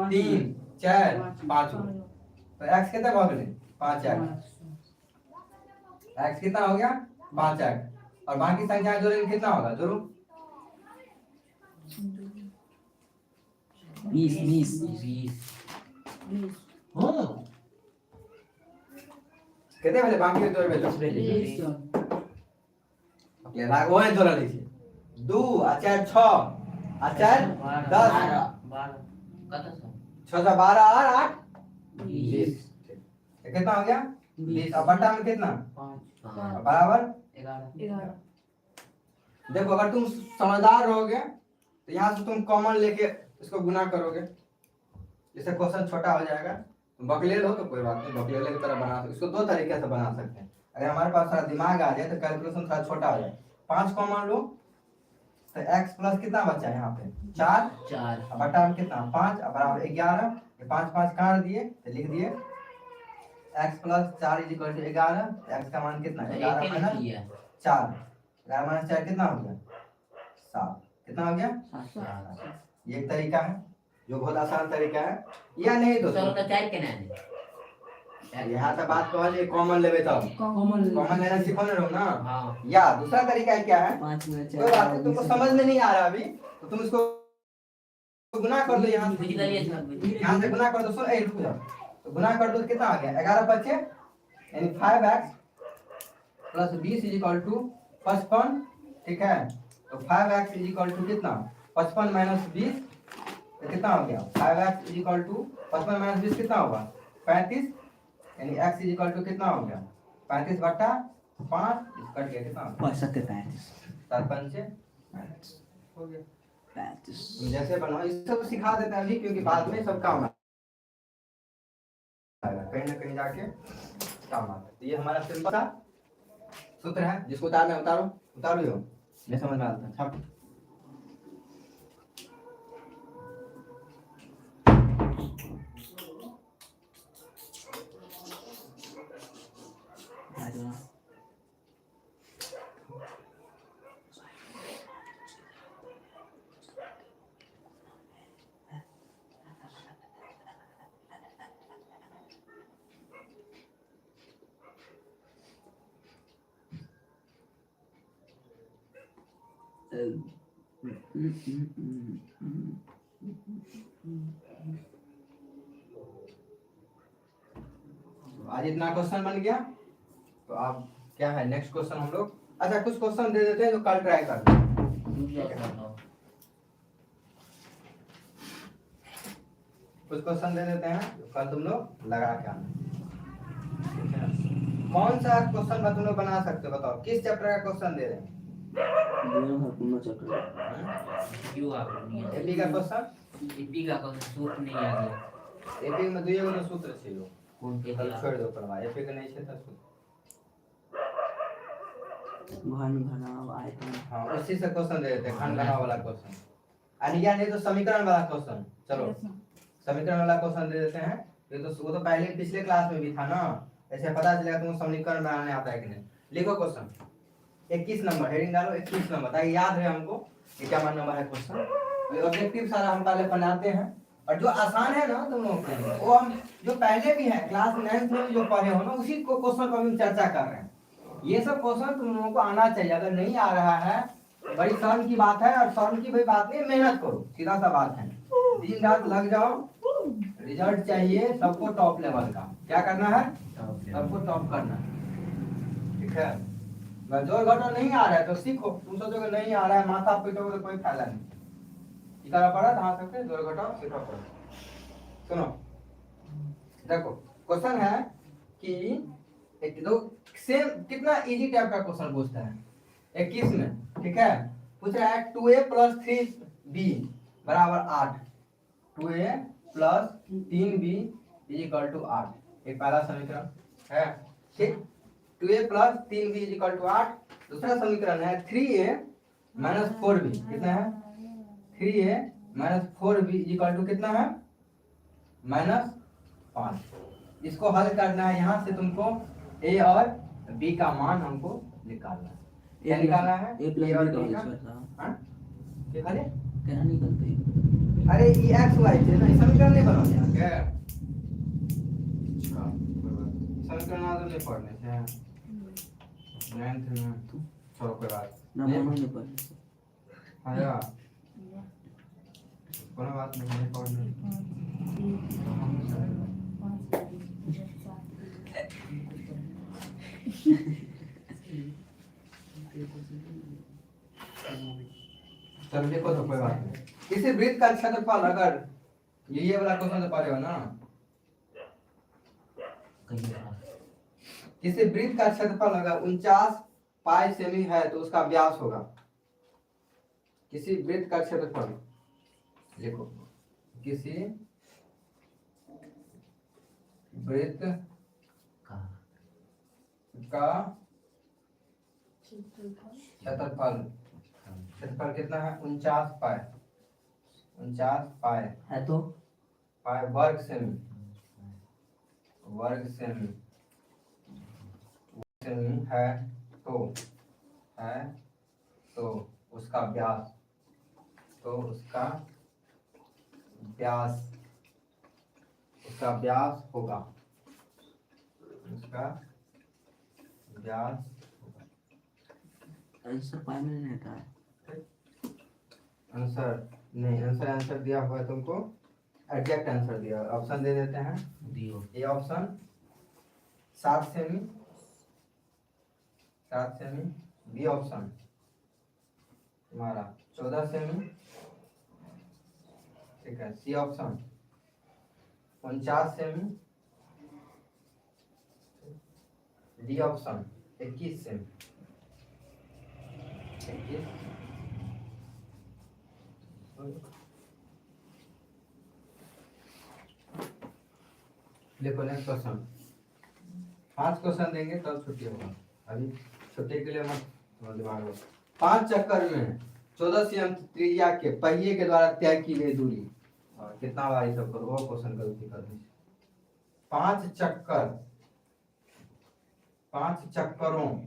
3 4 5 तो x कितना बकले 5 x कितना हो गया 5 x और बाकी संख्या जोड़ेंगे कितना होगा जोड़ो 20 हां कितने पहले बाकी जोड़ पहले ये लागो है जोड़ा लीजिए 2 और 4 6 और 4 10 कत 6 से 12 और 8 20 कितना हो गया 20 और बटा में कितना 5 बराबर 11 देखो अगर तुम समझदार रहोगे तो यहाँ से तुम कॉमन लेके इसको गुना करोगे जैसे क्वेश्चन छोटा हो जाएगा तुम बकले लो तो कोई बात नहीं बकलेले की तरह बना सकते इसको दो तरीके से बना सकते हैं अगर हमारे पास थोड़ा दिमाग आ जाए तो कैलकुलेशन थोड़ा छोटा हो जाए 5 कॉमन लो तो x प्लस कितना बचा है यहाँ पे 4 4 बटा में कितना 5 बराबर 11 ये 5 5 काट दिए तो लिख दिए x plus 4 is equal to 11 x का मान कितना 11 माइनस 4 11 माइनस 4 कितना हो गया 7 कितना हो गया ये एक तरीका है जो बहुत आसान तरीका है या नहीं दोस्तों यहाँ तो बात कहलिए कॉमन लेवे तब कॉमन कॉमन लेना सीखो ना ना हां या दूसरा तरीका क्या है 5 में कोई बात नहीं तुमको समझ में नहीं आ रहा अभी तो तुम इसको गुना कर दो यहाँ से गुना कर दो सुन ए रुक जाओ तो गुना कर दो तो कितना आ गया 11 बचे यानी 5x plus 20 is equal to 55 ठीक है तो 5x इज इक्वल टू कितना 55 माइनस 20 तो कितना हो गया 5x is equal to 55 minus 20 कितना होगा 35 यानी x इज इक्वल टू कितना हो गया 35 बटा 5 कट गया कितना हो गया 7 पंचे हो गया 35 जैसे बनाओ इस सब सिखा देते हैं अभी क्योंकि बाद में सब काम आएगा कहीं ना कहीं जाके काम आता है तो ये हमारा सिंपल सा सूत्र है जिसको उतारना है उतारो यो मैं समझ में आता है छाप आज इतना क्वेश्चन बन गया तो आप क्या है नेक्स्ट क्वेश्चन हम लोग अच्छा कुछ क्वेश्चन दे देते हैं जो कल ट्राई कर कुछ क्वेश्चन दे देते हैं जो कल तुम लोग लगा के आना ठीक है कौन सा क्वेश्चन तुम लोग बना सकते हो बताओ, किस चैप्टर का क्वेश्चन दे रहे हैं? दोनों का पूर्ण चक्र क्यों आप नहीं एपी का क्वेश्चन, एपी का कौन सूट नहीं आ गया एपी में दुइयो गो सूत्र छै लो, कौन के कल छोड़ दो परवा, एपी के नहीं छै त सूत्र। घन घनाव आयतन हाँ उसी से क्वेश्चन दे देते हैं, घन घनाव वाला क्वेश्चन। अनिज्ञा नहीं तो समीकरण वाला क्वेश्चन, चलो समीकरण वाला क्वेश्चन दे देते हैं। ये तो वो तो पहले पिछले क्लास में भी था ना, ऐसे पता चलेगा तुमको समीकरण बनाने आता है कि नहीं। लिखो क्वेश्चन 21 नंबर, हेडिंग डालो 21 नंबर, ताकि याद रहे हमको कि क्या नंबर है क्वेश्चन। ऑब्जेक्टिव सारा हम पहले बनाते हैं, और जो आसान है ना तुम लोगों के लिए वो हम जो पहले भी है क्लास 9th में भी जो पढ़े हो ना उसी को क्वेश्चन पर हम चर्चा कर रहे हैं। ये सब क्वेश्चन तुम लोगों को आना चाहिए, अगर नहीं आ रहा है बड़ी शर्म की बात है, और शर्म की भाई बात नहीं, मेहनत करो, सीधा सा बात है, दिन रात लग जाओ, रिजल्ट चाहिए सबको टॉप लेवल का। क्या करना है? सबको टॉप करना है, ठीक है। जोड़ घटाव नहीं आ रहा है तो सीखो, तुम सोचोगे नहीं आ रहा है माथा पीटोगे तो कोई फायदा नहीं। करना पड़ा था सबके जोड़ घटाव सीखा पड़ा। सुनो देखो क्वेश्चन है कि एक दो सेम कितना इजी टाइप का क्वेश्चन पूछता है 21 में, ठीक है। पूछ रहा है 2a + 3b बराबर 8, 2a + 3b = 8, एक पहला समीकरण है, ठीक। 2a + 3b = 8। दूसरा समीकरण है 3a - 4b, कितना है? 3a - 4b = कितना है? -5। इसको हल करना है, यहाँ से तुमको a और b का मान हमको निकालना है। क्या निकालना है? a + b और का b का होगा सर। हाँ? अरे क्या निकलते हैं? अरे ये x y थे ना, समीकरण नहीं बनाओ यहाँ के। अच्छा समीकरण आदर नहीं पढ़ने थे 9th में, चलो कोई बात ना नहीं। मानो नहीं पढ़ने। हाँ यार कोई बात नहीं पढ़ने। चलो देखो तो कोई बात नहीं। किसी वृत्त का क्षेत्रफल, अगर ये वाला क्वेश्चन तो पढ़े हो ना, किसी वृत्त का क्षेत्रफल अगर 49 पाई सेमी है तो उसका व्यास होगा। किसी वृत्त का क्षेत्रफल देखो, किसी वृत्त का क्षेत्रफल, क्षेत्रफल कितना है? 49 पाई, 49 पाई है तो पाई वर्ग सेमी, वर्ग सेमी सेमी है तो उसका व्यास, तो उसका व्यास होगा, उसका व्यास होगा। आंसर पाई में नहीं आता है। आंसर नहीं, आंसर दिया हुआ है तुमको, एग्जैक्ट आंसर दिया। ऑप्शन दे देते हैं, दियो ये ऑप्शन 7 सेमी, 7 सेमी। बी ऑप्शन तुम्हारा 14 सेमी, ठीक है। सी ऑप्शन 49 सेमी, डी ऑप्शन 21 सेमी, 21। देखो नेक्स्ट क्वेश्चन, 5 क्वेश्चन देंगे तब छुट्टी होगा, अभी छुट्टी के लिए मत दिमाग में। 5 चक्कर में 14 सेमी त्रिज्या के पहिए के द्वारा तय की गई दूरी, और कितना बार ये सब करो, वो क्वेश्चन गलती कर दी। 5 चक्करों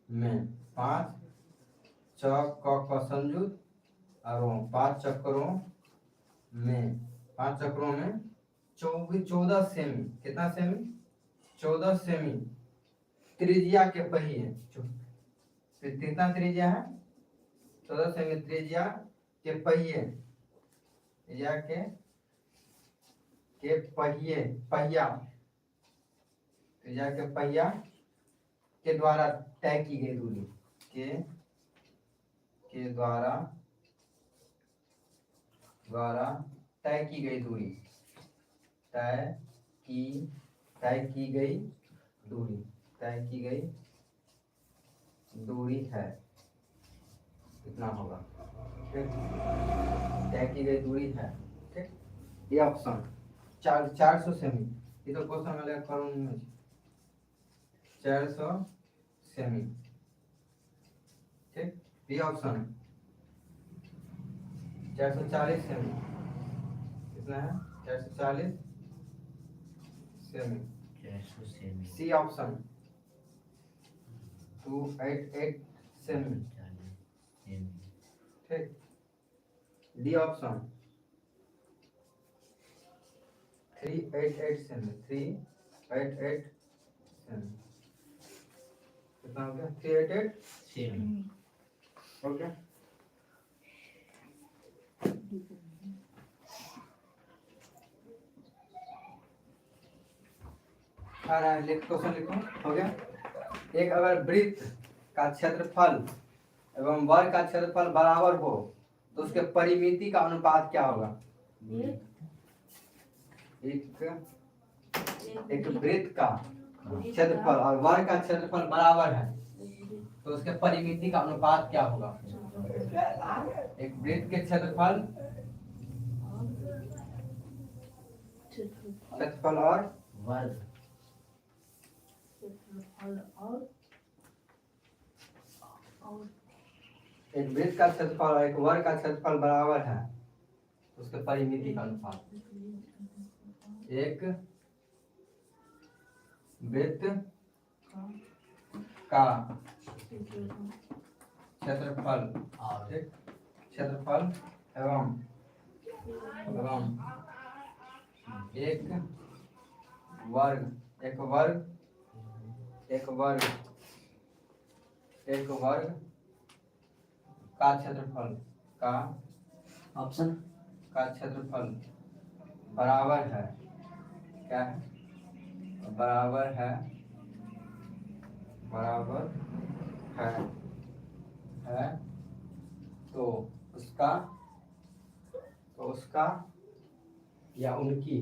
में 5 चक्कर संयुक्त और 5 चक्करों में 14 सेमी, कितना सेमी? 14 सेमी त्रिज्या के पहिए, कितना त्रिज्या है? 14 सेमी त्रिज्या के पहिया त्रिज्या के पहिया के द्वारा तय की गई दूरी, के द्वारा तय की गई दूरी, तय की गई दूरी तय की गई दूरी है कितना होगा। ठीक, तय की गई दूरी है। ठीक, ये ऑप्शन 400 सेमी, ये तो क्वेश्चन में करूँ 400 सेमी। ठीक, बी ऑप्शन 440 सेमी, कितना है 440 सेमी। 400 सेमी। सी ऑप्शन 288 सेमी। 40 सेमी। ठीक, डी ऑप्शन 388 सेमी। 388 सेमी, कितना हो गया 388 सेमी। ओके। आ रहा है, क्वेश्चन लिखो, हो गया। एक अगर वृत्त का क्षेत्रफल एवं वर्ग का क्षेत्रफल बराबर हो तो उसके परिमिति का अनुपात क्या होगा। एक वृत्त का क्षेत्रफल और वर्ग का क्षेत्रफल बराबर है तो उसके परिमिति का अनुपात क्या होगा। एक वृत्त के क्षेत्रफल और वर्ग एक वृत्त का क्षेत्रफल और एक वर्ग का क्षेत्रफल बराबर है उसके परिमिति का अनुपात। एक वृत्त का क्षेत्रफल और ठीक, क्षेत्रफल एवं एक वर्ग का क्षेत्रफल ऑप्शन का क्षेत्रफल बराबर है, क्या है बराबर है तो उसका या उनकी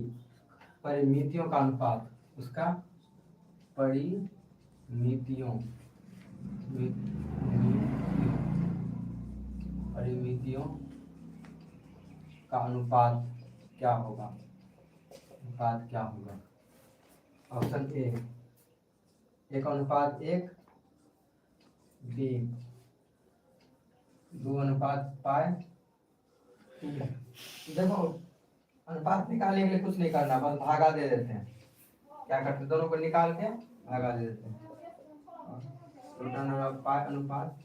परिमितियों का अनुपात, उसका परिमितियों का अनुपात क्या होगा। Option A 1:1, B 2:π। देखो अनुपात निकालने के लिए कुछ नहीं करना, बस भागा दे देते हैं। क्या करते हैं, दोनों को निकाल के भागा दे देते हैं। √π अनुपात